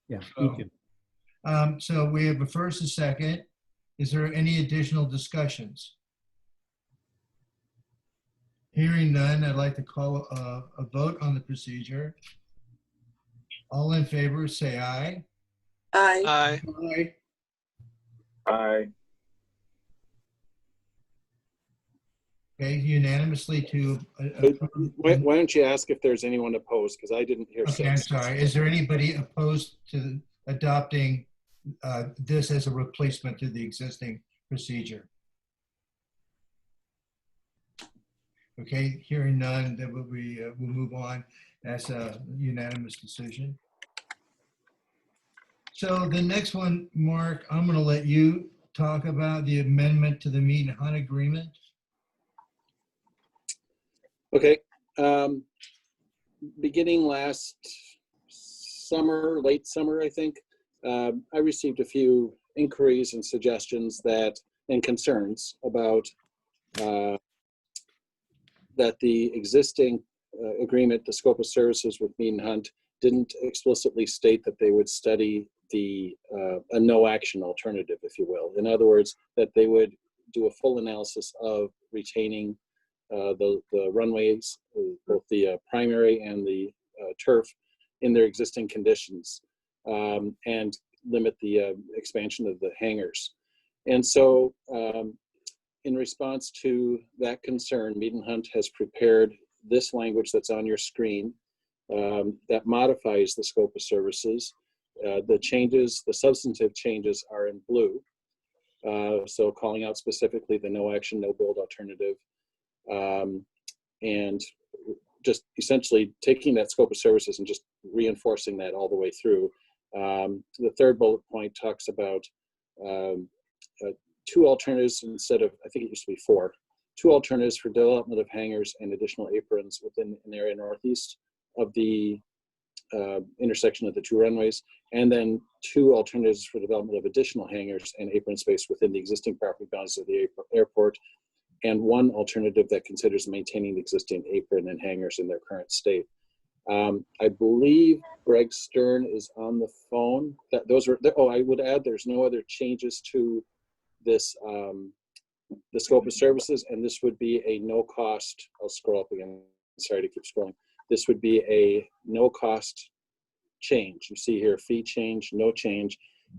Yeah, So, me too. So we have a first and second. Is there any additional discussions? Hearing none, I'd like to call a vote on the procedure. All in favor, say aye. Aye. Aye. Aye. Aye. Okay, unanimously to Why don't you ask if there's anyone opposed? Because I didn't hear okay, I'm six. sorry. Is there anybody opposed to adopting this as a replacement to the existing procedure? Okay, hearing none, then we'll move on. That's a unanimous decision. So the next one, Mark, I'm going to let you talk about the amendment to the meet and hunt agreement. Okay. Beginning last summer, late summer, I think, I received a few inquiries and suggestions and concerns about that the existing agreement, the scope of services with Meat and Hunt, didn't explicitly state that they would study a no action alternative, if you will. In other words, that they would do a full analysis of retaining the runways, both the primary and the turf, in their existing conditions, and limit the expansion of the hangars. And so, in response to that concern, Meat and Hunt has prepared this language that's on your screen that modifies the scope of services. The substantive changes are in blue. So calling out specifically the no action, no build alternative, and just essentially taking that scope of services and just reinforcing that all the way through. The third bullet point talks about 2 alternatives instead of, I think it used to be 4, 2 alternatives for development of hangars and additional aprons within an area northeast of the intersection of the 2 runways, and then 2 alternatives for development of additional hangars and apron space within the existing property boundaries of the airport, and 1 alternative that considers maintaining the existing apron and hangars in their current state. I believe Greg Stern is on the phone. I would add there's no other changes to this, the scope of services, and this would be a no cost. I'll scroll up again. Sorry to keep scrolling. This would be a no cost change. You see here, fee change, no change.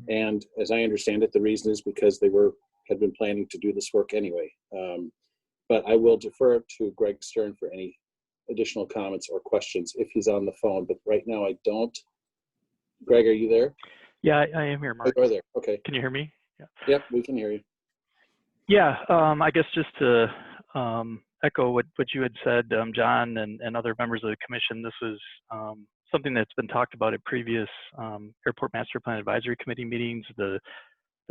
And as I understand it, the reason is because they had been planning to do this work anyway. But I will defer to Greg Stern for any additional comments or questions if he's on the phone. But right now I don't. Greg, are you there? Yeah, I am here, Mark. Oh, you are there. Okay. Can you hear me? Yeah. Yep, we can hear you. Yeah, I guess just to echo what you had said, John, and other members of the commission, this was something that's been talked about at previous Airport Master Plan Advisory Committee meetings, the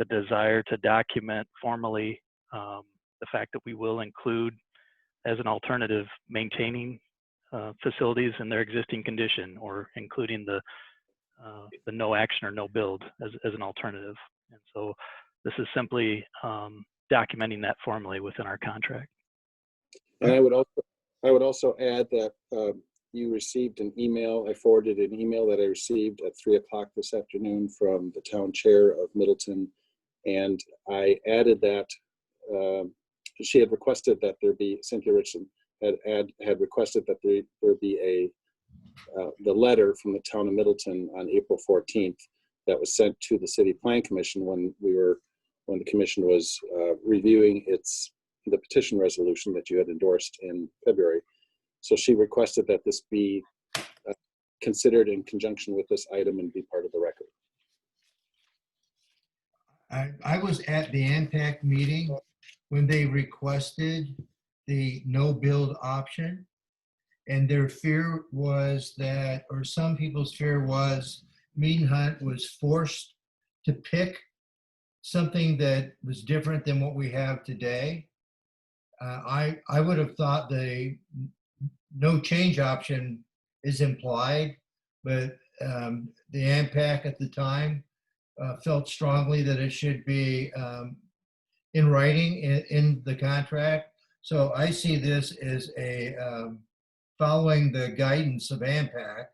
desire to document formally the fact that we will include as an alternative maintaining facilities in their existing condition, or including the no action or no build as an alternative. And so this is simply documenting that formally within our contract. And I would also add that you received an email. I forwarded an email that I received at 3 o'clock this afternoon from the town chair of Middleton, and I added that she had requested that there be, Cynthia Richardson had requested that there be the letter from the town of Middleton on April 14th that was sent to the City Plan Commission when the commission was reviewing the petition resolution that you had endorsed in February. So she requested that this be considered in conjunction with this item and be part of the record. I was at the ANPAC meeting when they requested the no build option, and their fear was that, or some people's fear was, Meat and Hunt was forced to pick something that was different than what we have today. I would have thought the no change option is implied, but the ANPAC at the time felt strongly that it should be in writing in the contract. So I see this as a following the guidance of ANPAC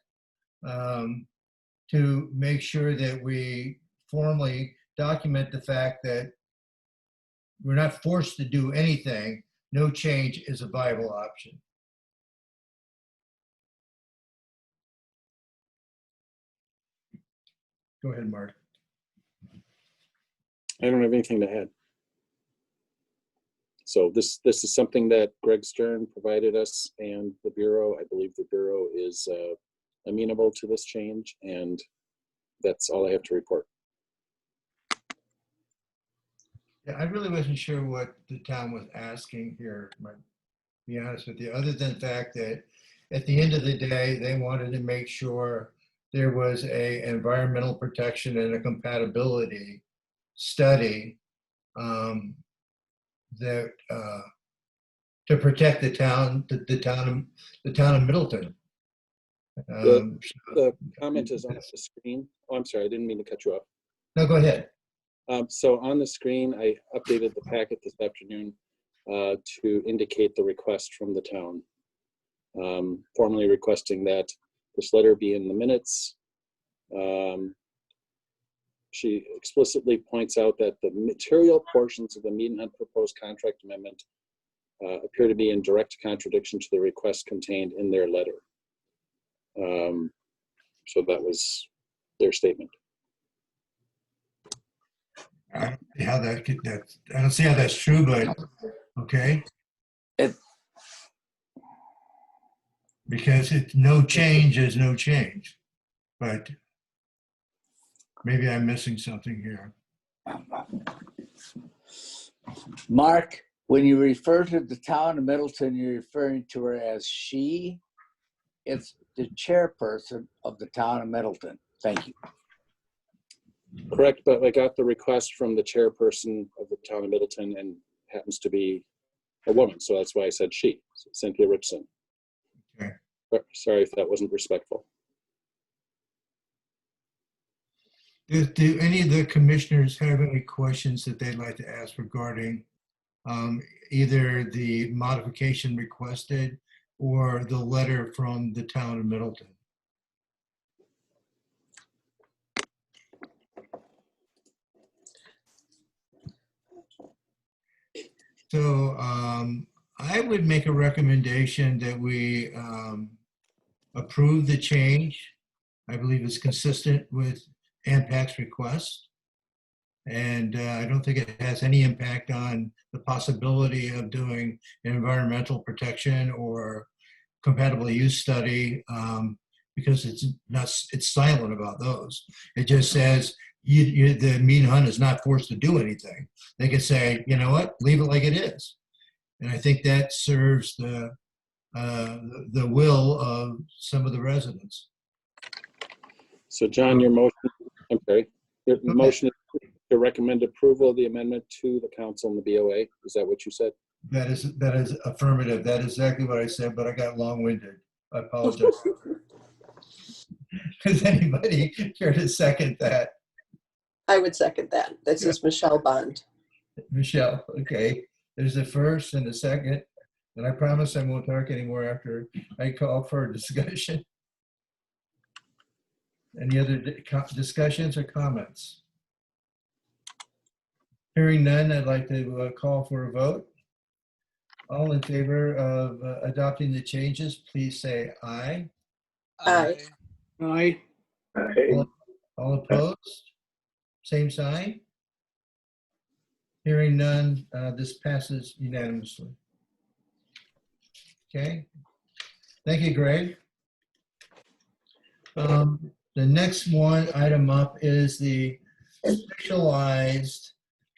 to make sure that we formally document the fact that we're not forced to do anything. No change is a viable option. Go ahead, Mark. I don't have anything to add. So this is something that Greg Stern provided us and the Bureau. I believe the Bureau is amenable to this change, and that's all I have to report. Yeah, I really wasn't sure what the town was asking here, to be honest with you, other than the fact that at the end of the day, they wanted to make sure there was a environmental protection and a compatibility study that to protect the town of Middleton. The comment is on the screen. Oh, I'm sorry, I didn't mean to cut you off. No, go ahead. So on the screen, I updated the packet this afternoon to indicate the request from the town, formally requesting that this letter be in the minutes. She explicitly points out that the material portions of the Mead proposed contract amendment appear to be in direct contradiction to the request contained in their letter. So that was their statement. I don't see how I don't see how that's true, but okay. Because it's no change is no change, but maybe I'm missing something here. Mark, when you refer to the town of Middleton, you're referring to her as she. It's the chairperson of the town of Middleton. Thank you. Correct, but I got the request from the chairperson of the town of Middleton and happens to be a woman, so that's why I said she, Cynthia Richson. Okay. Sorry if that wasn't respectful. Do any of the commissioners have any questions that they'd like to ask regarding either the modification requested or the letter from the town of Middleton? So I would make a recommendation that we approve the change. I believe it's consistent with AMPAC's request. And I don't think it has any impact on the possibility of doing an environmental protection or compatible use study because it's silent about those. It just says the Mead Hunt is not forced to do anything. They could say, you know what, leave it like it is. And I think that serves the will of some of the residents. So John, your motion, I'm sorry, your motion is to recommend approval of the amendment to the council and the BOA. Is that what you said? That is affirmative. That is exactly what I said, but I got long-winded. I apologize. Does anybody care to second that? I would second that. This is Michelle Bond. Michelle, okay. There's a first and a second, and I promise I won't talk anymore after I call for a discussion. Any other discussions or comments? Hearing none, I'd like to call for a vote. All in favor of adopting the changes, please say aye. Aye. Aye. All opposed? Same sign? Hearing none, this passes unanimously. Okay. Thank you, Greg. The next item up is the specialized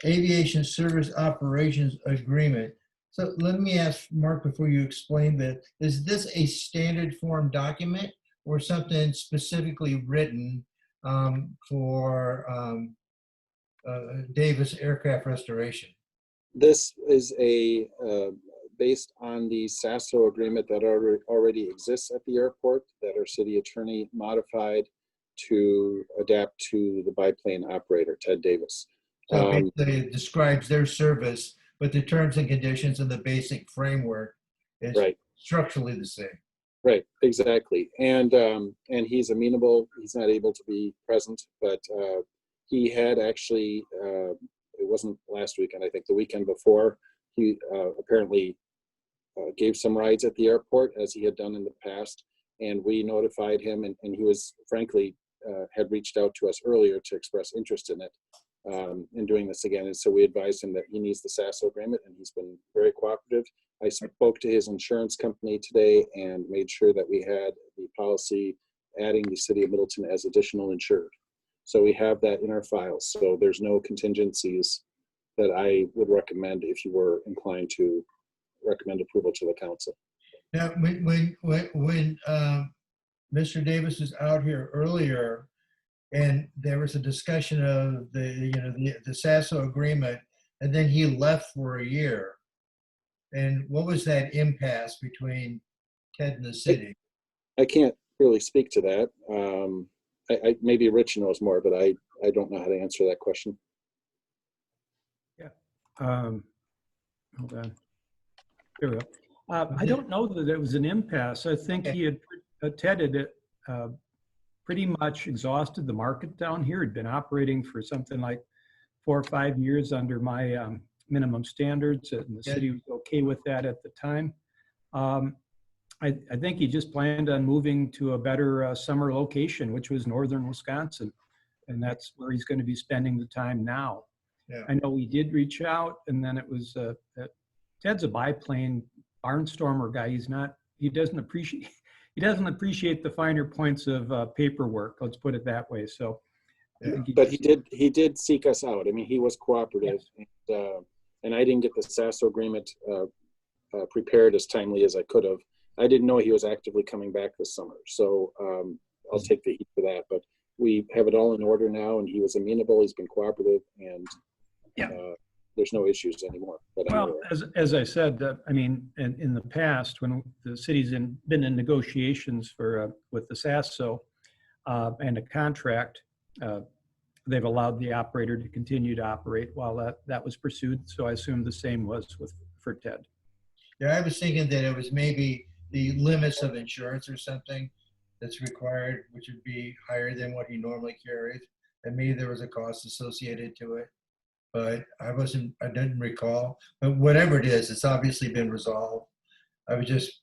aviation service operations agreement. So let me ask Mark before you explain that, is this a standard form document or something specifically written for Davis Aircraft Restoration? This is a based on the SASO agreement that already exists at the airport that our city attorney modified to adapt to the biplane operator, Ted Davis. So basically it describes their service, but the terms and conditions and the basic framework is structurally the same. Right, exactly. And he's amenable. He's not able to be present, but he had actually, it wasn't last weekend, I think the weekend before, he apparently gave some rides at the airport as he had done in the past. And we notified him, and he was frankly had reached out to us earlier to express interest in it, in doing this again. And so we advised him that he needs the SASO agreement, and he's been very cooperative. I spoke to his insurance company today and made sure that we had the policy adding the city of Middleton as additional insured. So we have that in our files. So there's no contingencies that I would recommend if you were inclined to recommend approval to the council. Now, when Mr. Davis was out here earlier, and there was a discussion of the SASO agreement, and then he left for a year. And what was that impasse between Ted and the city? I can't really speak to that. Maybe Rich knows more, but I don't know how to answer that question. Yeah. Hold on. Here we go. I don't know that it was an impasse. I think he had, Ted had pretty much exhausted the market down here. He'd been operating for something like 4 or 5 years under my minimum standards, and the city was okay with that at the time. I think he just planned on moving to a better summer location, which was northern Wisconsin, and that's where he's going to be spending the time now. Yeah. I know he did reach out, and then it was Ted's a biplane barnstormer guy. He doesn't appreciate the finer points of paperwork. Let's put it that way. So, but he did seek us out. I mean, he was cooperative, and I didn't get the SASO agreement prepared as timely as I could have. I didn't know he was actively coming back this summer, so I'll take the heat for that. But we have it all in order now, and he was amenable. He's been cooperative, and there's no issues anymore. Well, as I said, I mean, in the past, when the city's been in negotiations for with the SASO and a contract, they've allowed the operator to continue to operate while that was pursued. So I assume the same was for Ted. Yeah, I was thinking that it was maybe the limits of insurance or something that's required, which would be higher than what he normally carries, and maybe there was a cost associated to it. But I didn't recall. But whatever it is, it's obviously been resolved. I was just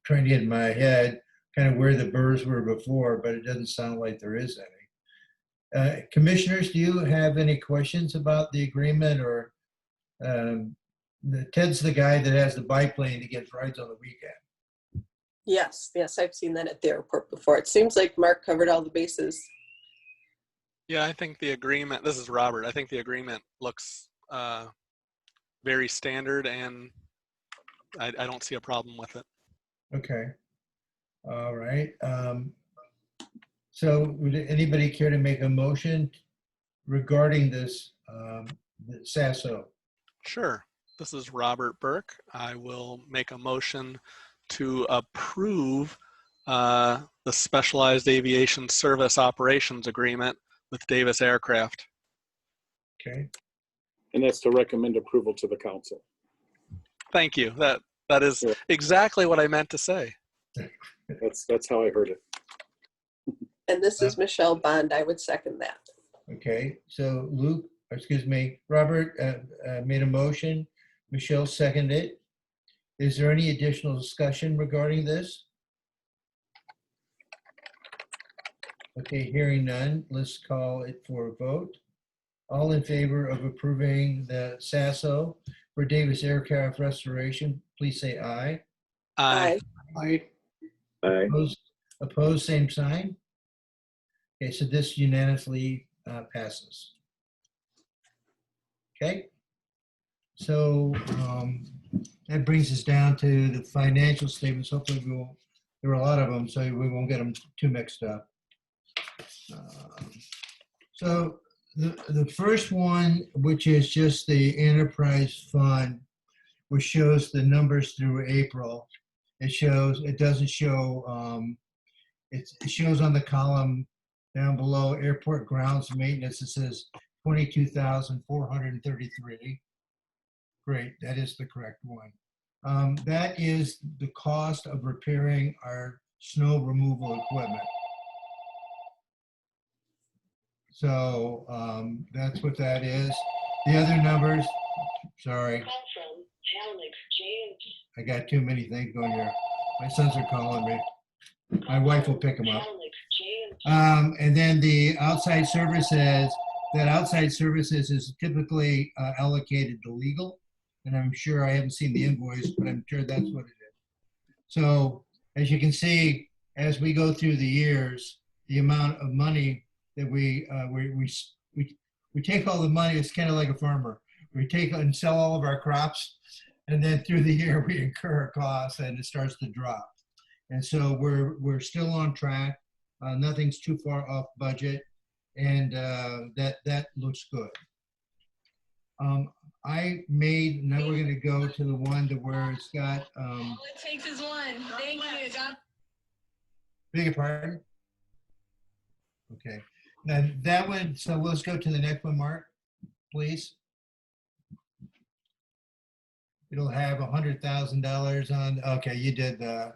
trying to get in my head kind of where the burrs were before, but it doesn't sound like there is any. Commissioners, do you have any questions about the agreement, or Ted's the guy that has the biplane that gets rides on the weekend? Yes, I've seen that at the airport before. It seems like Mark covered all the bases. Yeah, I think the agreement, this is Robert, I think the agreement looks very standard, and I don't see a problem with it. Okay. All right. So would anybody care to make a motion regarding this the SASO? Sure. This is Robert Burke. I will make a motion to approve the Specialized Aviation Service Operations Agreement with Davis Aircraft. Okay. And that's to recommend approval to the council. Thank you. That is exactly what I meant to say. That's how I heard it. And this is Michelle Bond. I would second that. Okay. So Robert made a motion. Michelle seconded it. Is there any additional discussion regarding this? Okay, hearing none, let's call it for a vote. All in favor of approving the SASO for Davis Aircraft Restoration, please say aye. Aye. Aye. Opposed, same sign. Okay, so this unanimously passes. Okay. So that brings us down to the financial statements. Hopefully there are a lot of them, so we won't get them too mixed up. So the first one, which is just the enterprise fund, which shows the numbers through April. It doesn't show, it shows on the column down below airport grounds maintenance. It says 22,433. Great, that is the correct one. That is the cost of repairing our snow removal equipment. So that's what that is. The other numbers, sorry. I got too many things going here. My sons are calling me. My wife will pick them up. And then the outside services, that outside services is typically allocated to legal. And I'm sure, I haven't seen the invoice, but I'm sure that's what it is. So as you can see, as we go through the years, the amount of money that we take all the money, it's kind of like a farmer. We take and sell all of our crops, and then through the year we incur costs and it starts to drop. And so we're still on track. Nothing's too far off budget, and that looks good. Now we're going to go to the one to where it's got. All it takes is one. Thank you, John. Beg your pardon? Okay. Now that one, so let's go to the next one, Mark, please. It'll have $100,000 on, okay, you did the,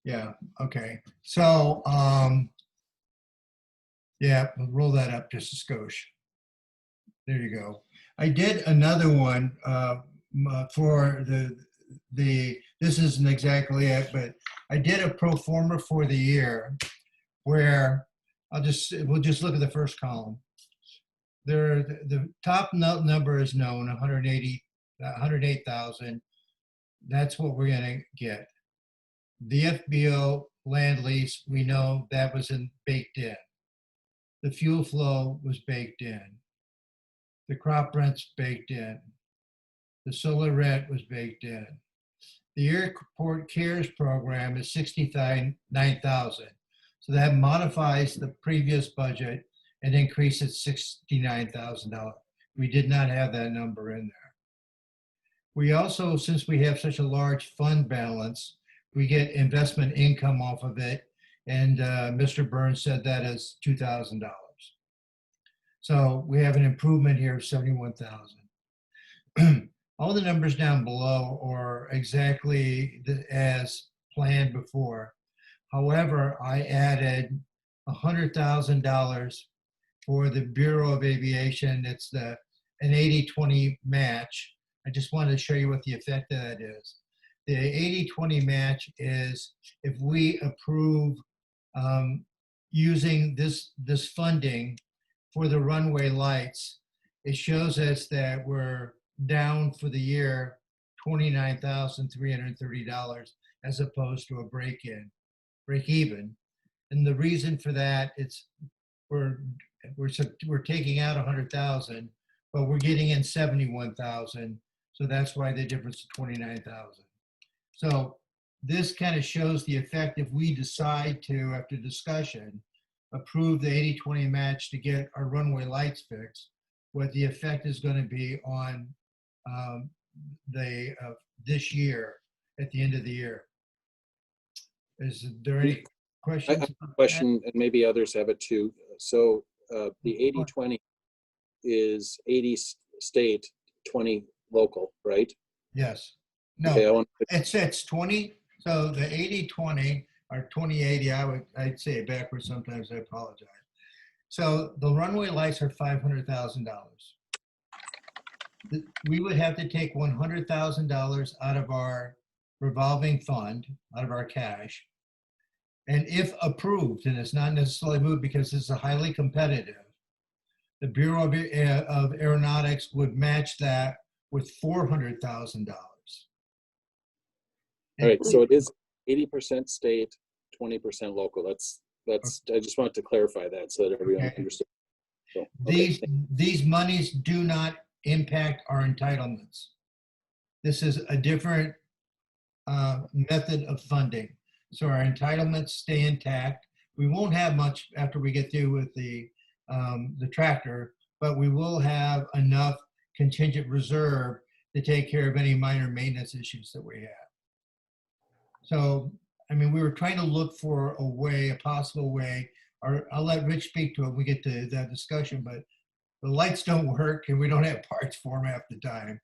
yeah, okay. So, yeah, we'll roll that up just a skosh. There you go. I did another one for this isn't exactly it, but I did a pro forma for the year where we'll just look at the first column. The top number is known, 108,000. That's what we're gonna get. The FBO land lease, we know that was baked in. The fuel flow was baked in. The crop rent's baked in. The solar rent was baked in. The airport cares program is 69,000. So that modifies the previous budget and increases $69,000. We did not have that number in there. We also, since we have such a large fund balance, we get investment income off of it. And Mr. Burns said that is $2,000. So we have an improvement here of 71,000. All the numbers down below are exactly as planned before. However, I added $100,000 for the Bureau of Aviation. It's an 80-20 match. I just wanted to show you what the effect of that is. The 80-20 match is if we approve using this funding for the Runway Lights, it shows us that we're down for the year $29,330 as opposed to a break even. And the reason for that, we're taking out 100,000, but we're getting in 71,000. So that's why the difference is 29,000. So this kind of shows the effect if we decide to, after discussion, approve the 80-20 match to get our Runway Lights fixed, what the effect is going to be on this year at the end of the year. Is there any questions? I have a question, and maybe others have it too. So the 80-20 is 80 state, 20 local, right? Yes. No, okay, it's 20. So the 80-20 or 20-80, I'd say it backwards sometimes. I apologize. So the Runway Lights are $500,000. We would have to take $100,000 out of our revolving fund, out of our cash. And if approved, and it's not necessarily moved because it's a highly competitive, the Bureau of Aeronautics would match that with $400,000. All right, so it is 80% state, 20% local. That's. I just wanted to clarify that so that everyone understood. So, okay. These monies do not impact our entitlements. This is a different method of funding. So our entitlements stay intact. We won't have much after we get through with the tractor, but we will have enough contingent reserve to take care of any minor maintenance issues that we have. So, I mean, we were trying to look for a possible way, or I'll let Rich speak to it when we get to that discussion, but the lights don't work and we don't have parts for them half the time,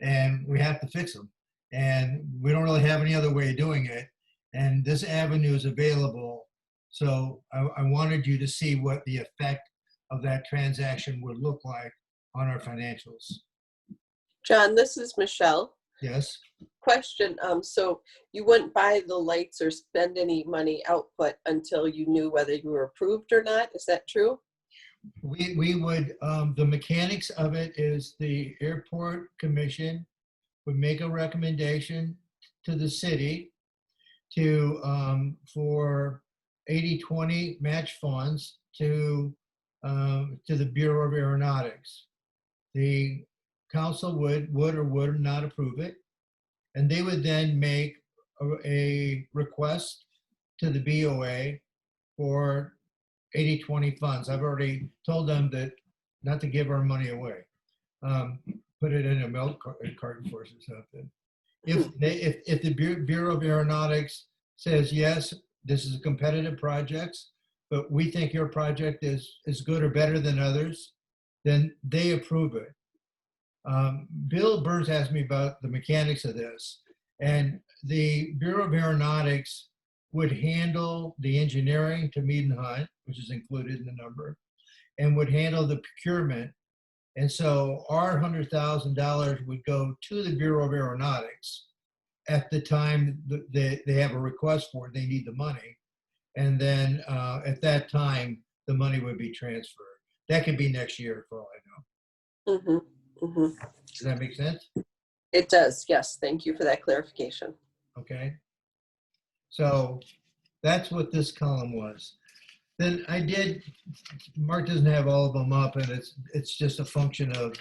and we have to fix them. And we don't really have any other way of doing it. And this avenue is available. So I wanted you to see what the effect of that transaction would look like on our financials. John, this is Michelle. Yes. Question, so you wouldn't buy the lights or spend any money output until you knew whether you were approved or not? Is that true? We would, the mechanics of it is the airport commission would make a recommendation to the city to, for 80/20 match funds to the Bureau of Aeronautics. The council would or would not approve it. And they would then make a request to the BOA for 80/20 funds. I've already told them that not to give our money away. Put it in a milk carton for us or something. If the Bureau of Aeronautics says, yes, this is a competitive project, but we think your project is good or better than others, then they approve it. Bill Burns asked me about the mechanics of this, and the Bureau of Aeronautics would handle the engineering to Mead and Hunt, which is included in the number, and would handle the procurement. And so our $100,000 would go to the Bureau of Aeronautics at the time that they have a request for it, they need the money. And then at that time, the money would be transferred. That could be next year for all I know. Mm-hmm. Mm-hmm. Does that make sense? It does, yes. Thank you for that clarification. Okay. So that's what this column was. Then I did, Mark doesn't have all of them up, and it's just a function of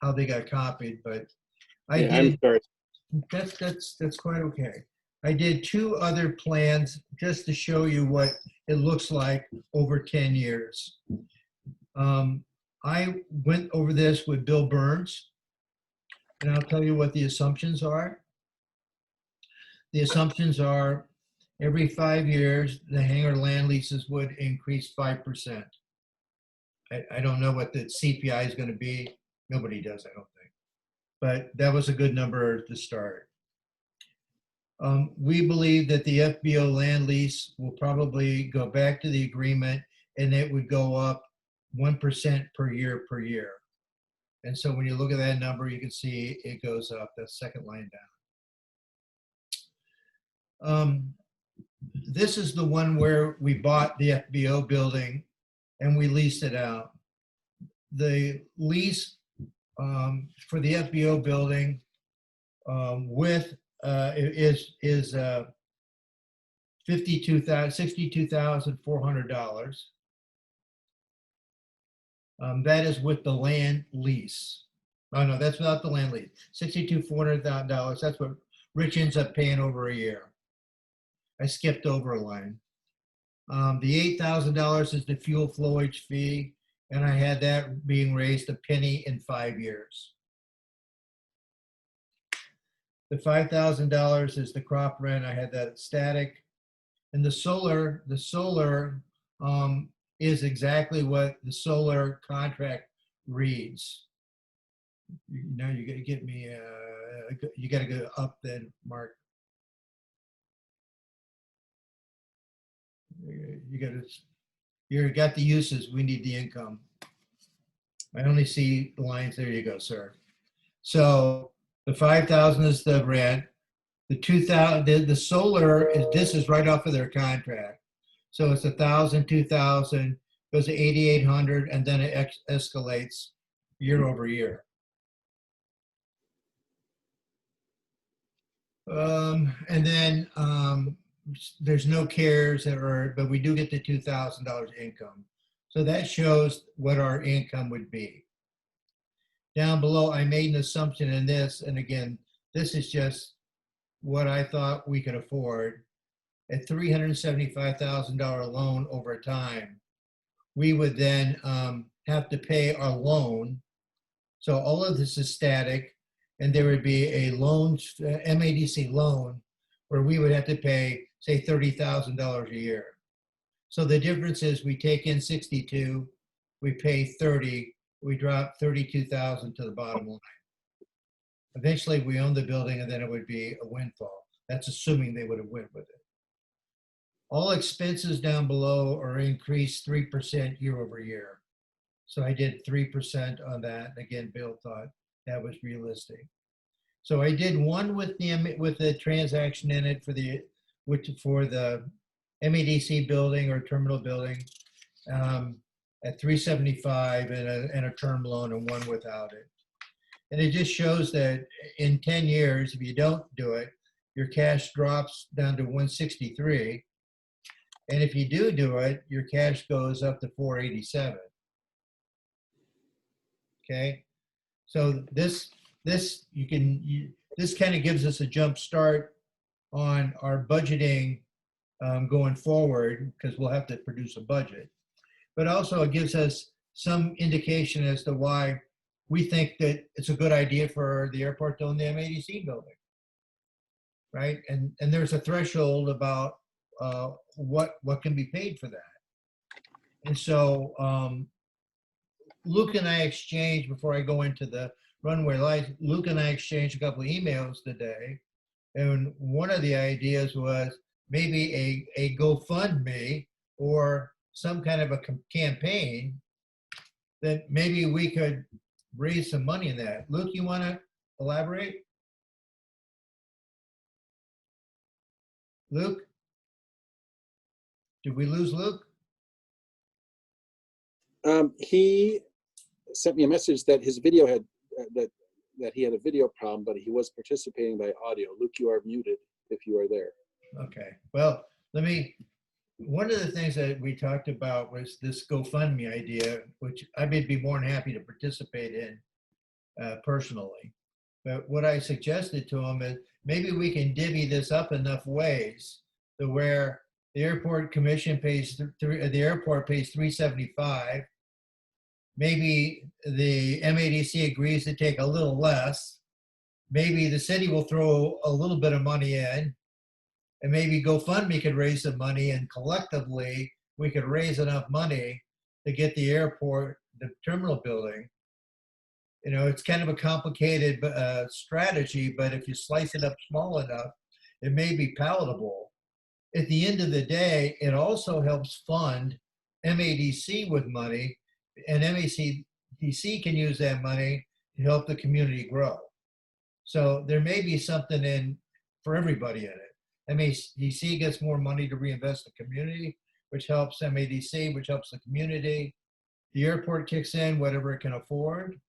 how they got copied, but I Yeah, did, I'm sorry. that's quite okay. I did 2 other plans just to show you what it looks like over 10 years. I went over this with Bill Burns, and I'll tell you what the assumptions are. The assumptions are every 5 years, the hangar land leases would increase 5%. I don't know what the CPI is going to be. Nobody does, I don't think. But that was a good number to start. We believe that the FBO land lease will probably go back to the agreement, and it would go up 1% per year. And so when you look at that number, you can see it goes up, that second line down. This is the one where we bought the FBO building and we leased it out. The lease for the FBO building with is $62,400. That is with the land lease. Oh no, that's without the land lease. $62,400. That's what Rich ends up paying over a year. I skipped over a line. The $8,000 is the fuel flowage fee, and I had that being raised a penny in 5 years. The $5,000 is the crop rent. I had that static. And the solar is exactly what the solar contract reads. Now you got to get me, you got to go up then, Mark. You got the uses, we need the income. I only see the lines, there you go, sir. So the 5,000 is the rent. The 2,000, the solar is, this is right off of their contract. So it's 1,000, 2,000, goes to 8,800, and then it escalates year over year. And then there's no cares, but we do get the $2,000 income. So that shows what our income would be. Down below, I made an assumption in this, and again, this is just what I thought we could afford. At $375,000 loan over time, we would then have to pay our loan. So all of this is static, and there would be a loan, MADC loan, where we would have to pay, say, $30,000 a year. So the difference is we take in 62, we pay 30, we drop 32,000 to the bottom line. Eventually, we own the building, and then it would be a windfall. That's assuming they would have went with it. All expenses down below are increased 3% year over year. So I did 3% on that. Again, Bill thought that was realistic. So I did one with the transaction in it for the MADC building or terminal building at 375 and a term loan, and one without it. And it just shows that in 10 years, if you don't do it, your cash drops down to 163. And if you do it, your cash goes up to 487. Okay. So this kind of gives us a jump start on our budgeting going forward, because we'll have to produce a budget. But also it gives us some indication as to why we think that it's a good idea for the airport to own the MADC building, right? And there's a threshold about what can be paid for that. And so Luke and I exchanged, before I go into the Runway Lights, Luke and I exchanged a couple of emails today. And one of the ideas was maybe a GoFundMe or some kind of a campaign that maybe we could raise some money in that. Luke, you want to elaborate? Luke? Did we lose Luke? He sent me a message that his video had, that he had a video problem, but he was participating by audio. Luke, you are muted if you are there. Okay, well, one of the things that we talked about was this GoFundMe idea, which I would be more than happy to participate in personally. But what I suggested to him is maybe we can divvy this up enough ways to where the airport commission pays, the airport pays $375. Maybe the MADC agrees to take a little less. Maybe the city will throw a little bit of money in, and maybe GoFundMe could raise some money, and collectively we could raise enough money to get the airport, the terminal building. You know, it's kind of a complicated strategy, but if you slice it up small enough, it may be palatable. At the end of the day, it also helps fund MADC with money, and MADC can use that money to help the community grow. So there may be something in for everybody in it. MADC gets more money to reinvest in the community, which helps MADC, which helps the community. The airport kicks in whatever it can afford.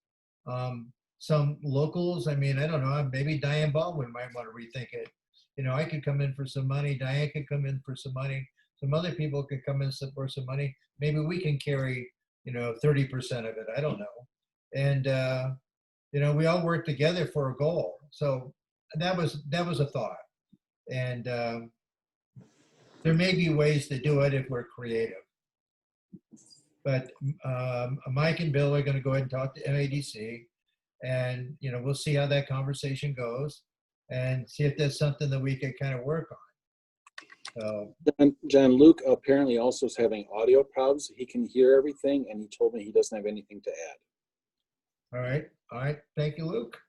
Some locals, I mean, I don't know, maybe Diane Baldwin might want to rethink it. You know, I could come in for some money, Diane could come in for some money, some other people could come in for some money. Maybe we can carry, 30% of it, I don't know. And, we all work together for a goal. So that was a thought. And there may be ways to do it if we're creative. But Mike and Bill are going to go ahead and talk to MADC, and we'll see how that conversation goes, and see if there's something that we can kind of work on. So, John, Luke apparently also is having audio problems. He can hear everything, and he told me he doesn't have anything to add. All right. Thank you, Luke.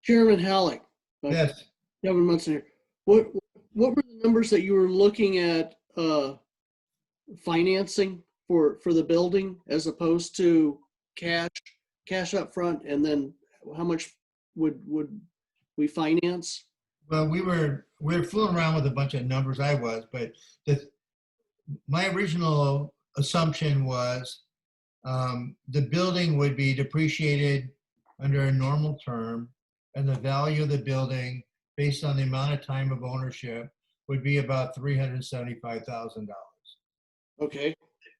Chairman Halleck. Yes. Kevin Munson here. What were the numbers that you were looking at financing for the building, as opposed to cash up front, and then how much would we finance? Well, we were fooling around with a bunch of numbers. I was, but my original assumption was the building would be depreciated under a normal term, and the value of the building, based on the amount of time of ownership, would be about $375,000. Okay.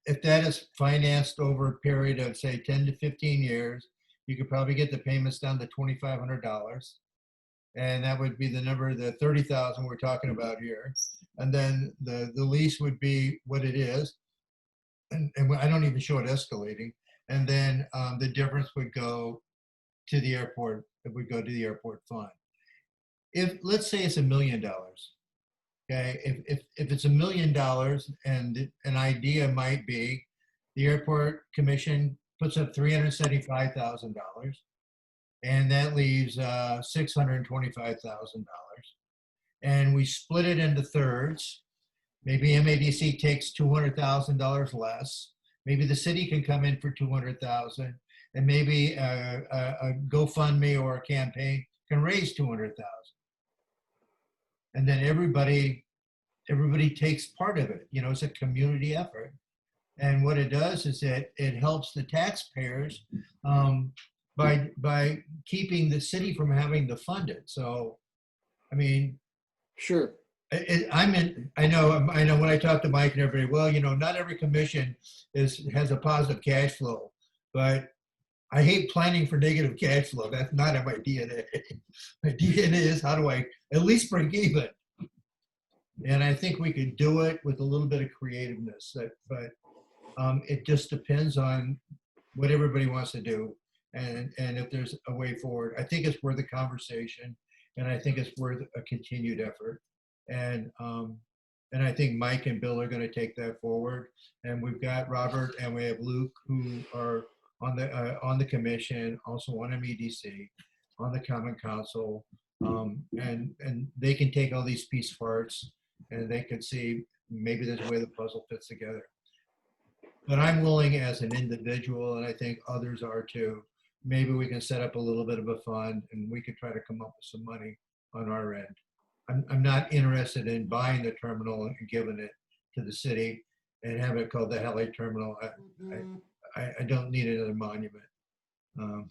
If that is financed over a period of, say, 10 to 15 years, you could probably get the payments down to $2,500. And that would be the number, the 30,000 we're talking about here. And then the lease would be what it is. And I don't even show it escalating. And then the difference would go to the airport. It would go to the airport fund. If, let's say it's $1 million. Okay, if it's $1 million, and an idea might be the airport commission puts up $375,000, and that leaves $625,000, and we split it into thirds. Maybe MADC takes $200,000 less. Maybe the city can come in for $200,000, and maybe a GoFundMe or a campaign can raise 200,000. And then everybody takes part of it. You know, it's a community effort. And what it does is that it helps the taxpayers by keeping the city from having to fund it. So, I mean, Sure. I know when I talk to Mike and everybody, well, you know, not every commission has a positive cash flow, but I hate planning for negative cash flow. That's not in my DNA. My DNA is how do I at least break even? And I think we could do it with a little bit of creativeness, but it just depends on what everybody wants to do and if there's a way forward. I think it's worth a conversation, and I think it's worth a continued effort. And I think Mike and Bill are going to take that forward. And we've got Robert and we have Luke, who are on the commission, also on MEDC, on the Common Council, and they can take all these piece parts and they can see maybe there's a way the puzzle fits together. But I'm willing as an individual, and I think others are too, maybe we can set up a little bit of a fund and we could try to come up with some money on our end. I'm not interested in buying the terminal and giving it to the city and having it called the LA terminal. I don't need another monument. I'm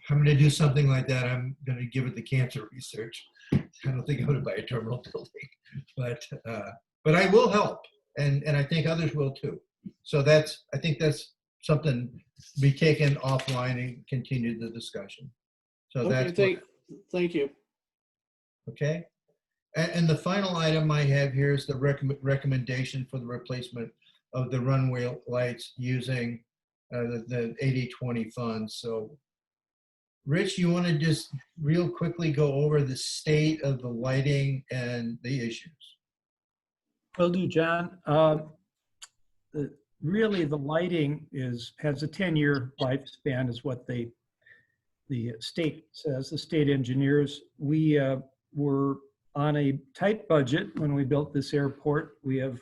going to do something like that. I'm going to give it to cancer research. I don't think I'm going to buy a terminal building, but I will help, and I think others will too. So I think that's something to be taken offline and continue the discussion. So Okay, thank you. Okay. And the final item I have here is the recommendation for the replacement of the runway lights using the 80/20 funds. So Rich, you want to just real quickly go over the state of the lighting and the issues? Will do, John. Really, the lighting has a 10-year lifespan, is what the state says. The state engineers. We were on a tight budget when we built this airport. We have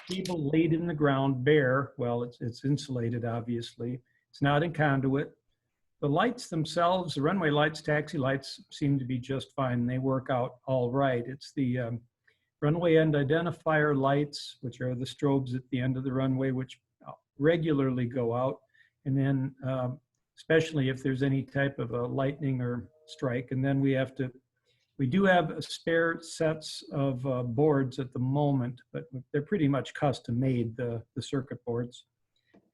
cable laid in the ground bare. Well, it's insulated, obviously. It's not in conduit. The lights themselves, the runway lights, taxi lights, seem to be just fine. They work out all right. It's the runway end identifier lights, which are the strobes at the end of the runway, which regularly go out. And then especially if there's any type of a lightning or strike. And then we do have spare sets of boards at the moment, but they're pretty much custom made, the circuit boards.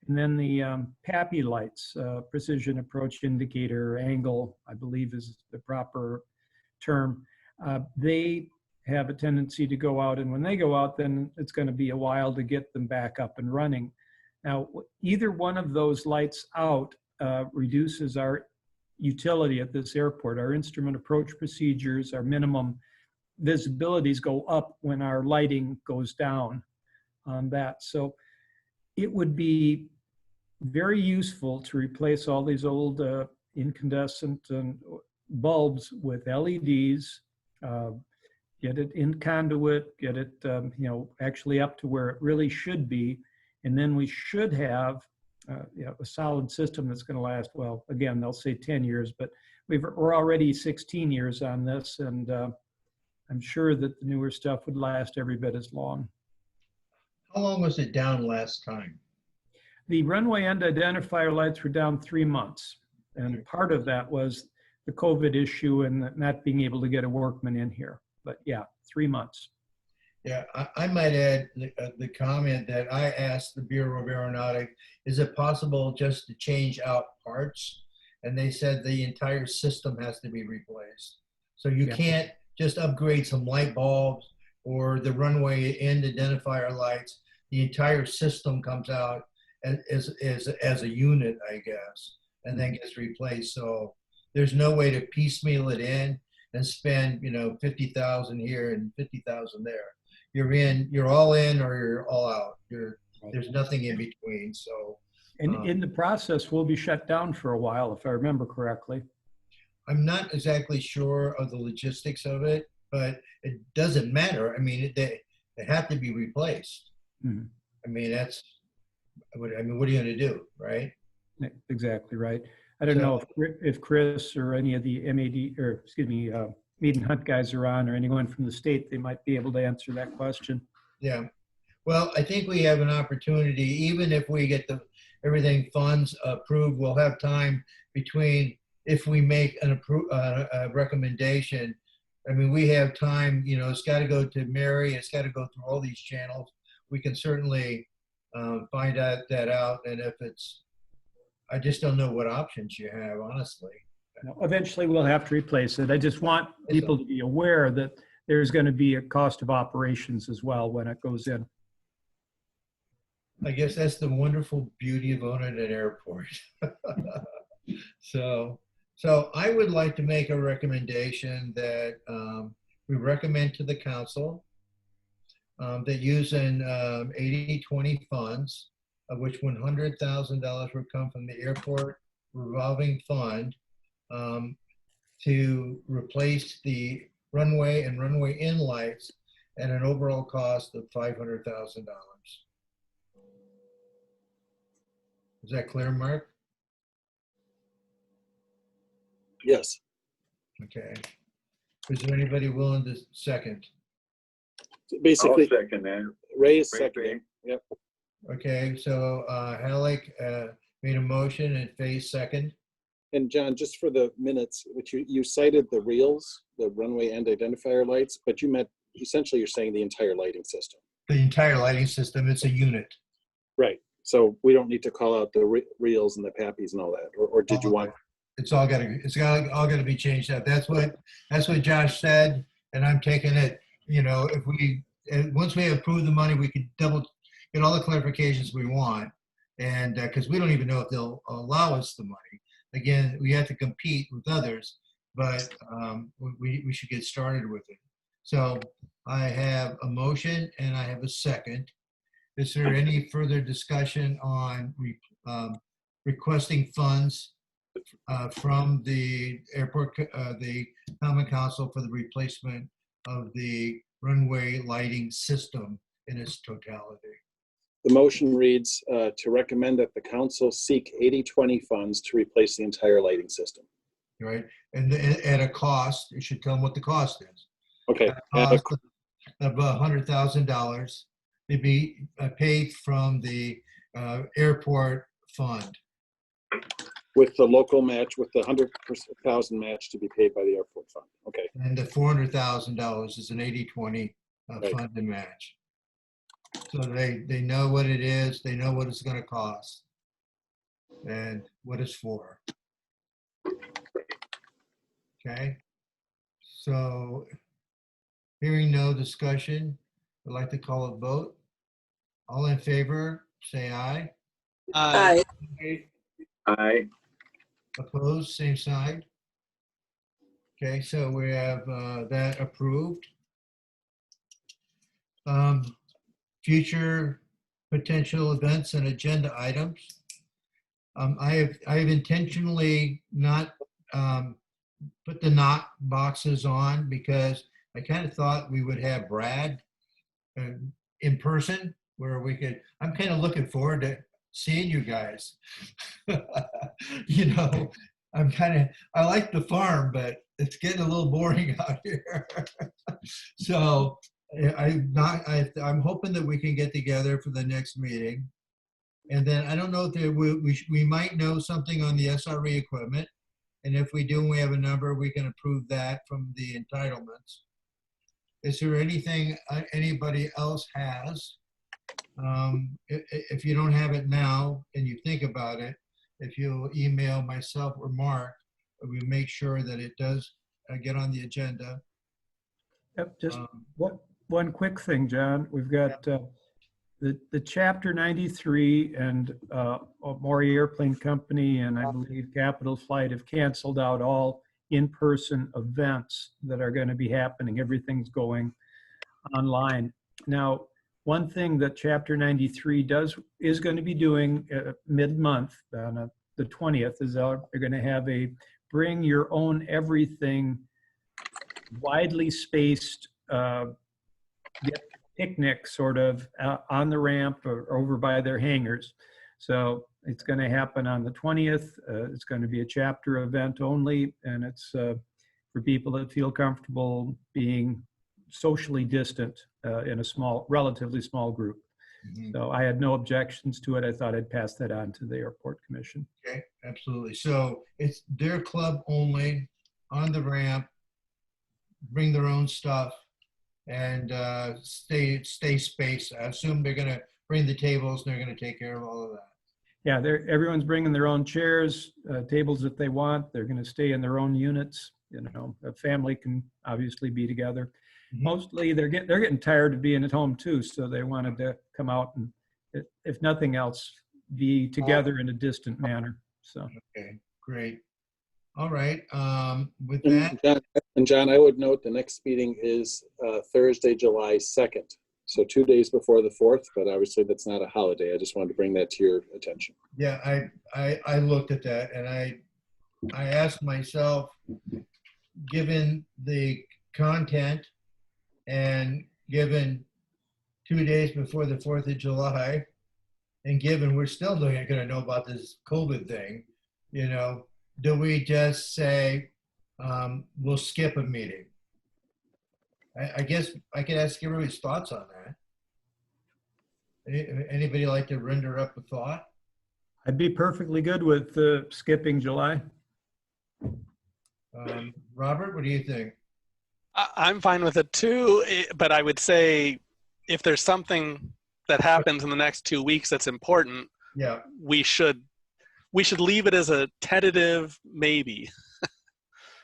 And then the PAPI lights, precision approach indicator angle, I believe is the proper term. They have a tendency to go out, and when they go out, then it's going to be a while to get them back up and running. Now, either one of those lights out reduces our utility at this airport. Our instrument approach procedures, our minimum visibilities go up when our lighting goes down on that. So it would be very useful to replace all these old incandescent bulbs with LEDs, get it in conduit, get it actually up to where it really should be, and then we should have a solid system that's going to last, well, again, they'll say 10 years, but we're already 16 years on this, and I'm sure that the newer stuff would last every bit as long. How long was it down last time? The runway end identifier lights were down 3 months, and part of that was the COVID issue and not being able to get a workman in here. But yeah, 3 months. Yeah, I might add the comment that I asked the Bureau of Aeronautics, is it possible just to change out parts? And they said the entire system has to be replaced. So you can't just upgrade some light bulbs or the runway end identifier lights. The entire system comes out as a unit, I guess, and then gets replaced. So there's no way to piecemeal it in and spend, 50,000 here and 50,000 there. You're all in or you're all out. There's nothing in between. So, and in the process, we'll be shut down for a while, if I remember correctly. I'm not exactly sure of the logistics of it, but it doesn't matter. I mean, they have to be replaced. Mm-hmm. I mean, what are you going to do, right? Exactly right. I don't know if Chris or any of the MAD, or excuse me, Mead and Hunt guys are on, or anyone from the state, they might be able to answer that question. Yeah. Well, I think we have an opportunity, even if we get everything funds approved, we'll have time between, if we make a recommendation. I mean, we have time, you know, it's got to go to Mary, it's got to go through all these channels. We can certainly find that out. And if it's, I just don't know what options you have, honestly. Eventually, we'll have to replace it. I just want people to be aware that there's going to be a cost of operations as well when it goes in. I guess that's the wonderful beauty of owning an airport. So I would like to make a recommendation that we recommend to the council that using 80-20 funds, of which $100,000 would come from the airport revolving fund, to replace the runway and runway in lights at an overall cost of $500,000. Is that clear, Mark? Yes. Okay. Is there anybody willing to second? So basically, I'll second that. Ray is Ray, seconding. Yep. Okay, so Halleck made a motion and Faye second. And John, just for the minutes, which you cited the reels, the runway and identifier lights, but you meant essentially you're saying the entire lighting system. The entire lighting system, it's a unit. Right. So we don't need to call out the reels and the pappies and all that, or did you want? It's all got to be changed out. That's what Josh said, and I'm taking it. You know, if we once we approve the money, we could get all the clarifications we want, and because we don't even know if they'll allow us the money. Again, we have to compete with others, but we should get started with it. So I have a motion and I have a second. Is there any further discussion on requesting funds from the airport, the Common Council, for the replacement of the runway lighting system in its totality? The motion reads to recommend that the council seek 80-20 funds to replace the entire lighting system. Right, and at a cost, you should tell them what the cost is. Okay. At a cost of $100,000 to be paid from the airport fund. With the local match, with the $100,000 match to be paid by the airport fund. Okay. And the $400,000 is an 80-20 Right. fund and match. So they know what it is, they know what it's going to cost, and what it's for. Okay. So hearing no discussion, I'd like to call a vote. All in favor, say aye. Aye. Aye. Opposed, same side. Okay, so we have that approved. Future potential events and agenda items. I have intentionally not put the not boxes on because I kind of thought we would have Brad in person where we could, I'm kind of looking forward to seeing you guys. You know, I like the farm, but it's getting a little boring out here. So I'm hoping that we can get together for the next meeting. And then I don't know if we might know something on the SRE equipment. And if we do, and we have a number, we can approve that from the entitlements. Is there anything anybody else has? If you don't have it now and you think about it, if you'll email myself or Mark, we make sure that it does get on the agenda. Yep, just one quick thing, John. We've got the Chapter 93 and Maury Airplane Company and I believe Capital Flight have canceled out all in-person events that are going to be happening. Everything's going online. Now, one thing that Chapter 93 is going to be doing mid-month on the 20th is they're going to have a bring your own everything widely spaced picnic sort of on the ramp or over by their hangars. So It's going to happen on the 20th. It's going to be a chapter event only, and it's for people that feel comfortable being socially distant in a small, relatively small group. So I had no objections to it. I thought I'd pass that on to the airport commission. Okay, absolutely. So it's their club only, on the ramp, bring their own stuff, and stay spaced. I assume they're gonna bring the tables, and they're gonna take care of all of that. Yeah, everyone's bringing their own chairs, tables if they want. They're going to stay in their own units. You know, a family can obviously be together. Mostly they're getting tired of being at home too, so they wanted to come out and, if nothing else, be together in a distant manner. So. Okay, great. All right. With And that, John, I would note the next meeting is Thursday, July 2nd. So 2 days before the 4th, but obviously that's not a holiday. I just wanted to bring that to your attention. yeah, I looked at that, and I asked myself, given the content and given 2 days before the 4th of July, and given we're still not going to know about this COVID thing, you know, do we just say we'll skip a meeting? I guess I could ask everybody's thoughts on that. Anybody like to render up a thought? I'd be perfectly good with skipping July. Robert, what do you think? I'm fine with it too, but I would say if there's something that happens in the next 2 weeks that's important, Yeah, we should leave it as a tentative maybe.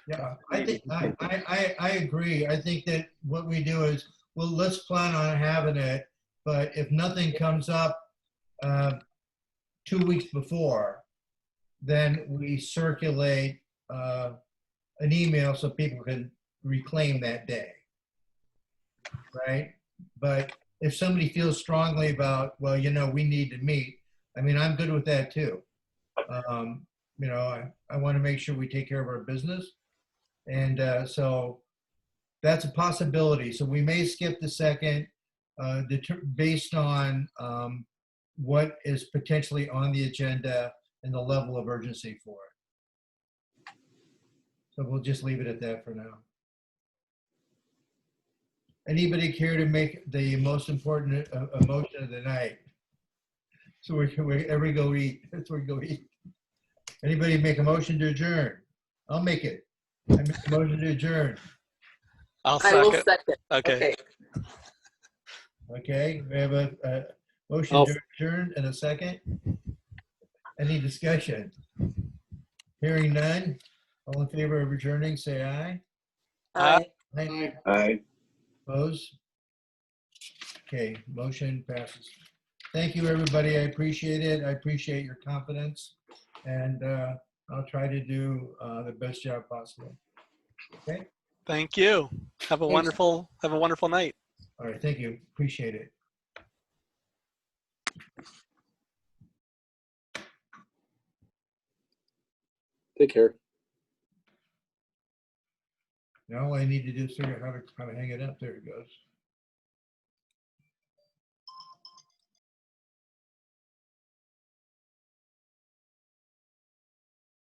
yeah, I think I agree. I think that what we do is, well, let's plan on having it, but if nothing comes up 2 weeks before, then we circulate an email so people can reclaim that day, right? But if somebody feels strongly about, well, you know, we need to meet, I mean, I'm good with that too. You know, I want to make sure we take care of our business. And so that's a possibility. So we may skip the 2nd based on what is potentially on the agenda and the level of urgency for it. So we'll just leave it at that for now. Anybody care to make the most important motion of the night? So we go eat. That's where we go eat. Anybody make a motion to adjourn? I'll make it. I make a motion to adjourn. I'll I will second. second. Okay. Okay, we have a motion to adjourn and a second. Any discussion? Hearing none. All in favor of adjourning, say aye. Aye. Aye. Aye. Opposed? Okay, motion passes. Thank you, everybody. I appreciate it. I appreciate your confidence, and I'll try to do the best job possible. Okay. Thank you. Have a wonderful night. All right. Thank you. Appreciate it. Take care. Now all I need to do is figure out how to hang it up. There it goes.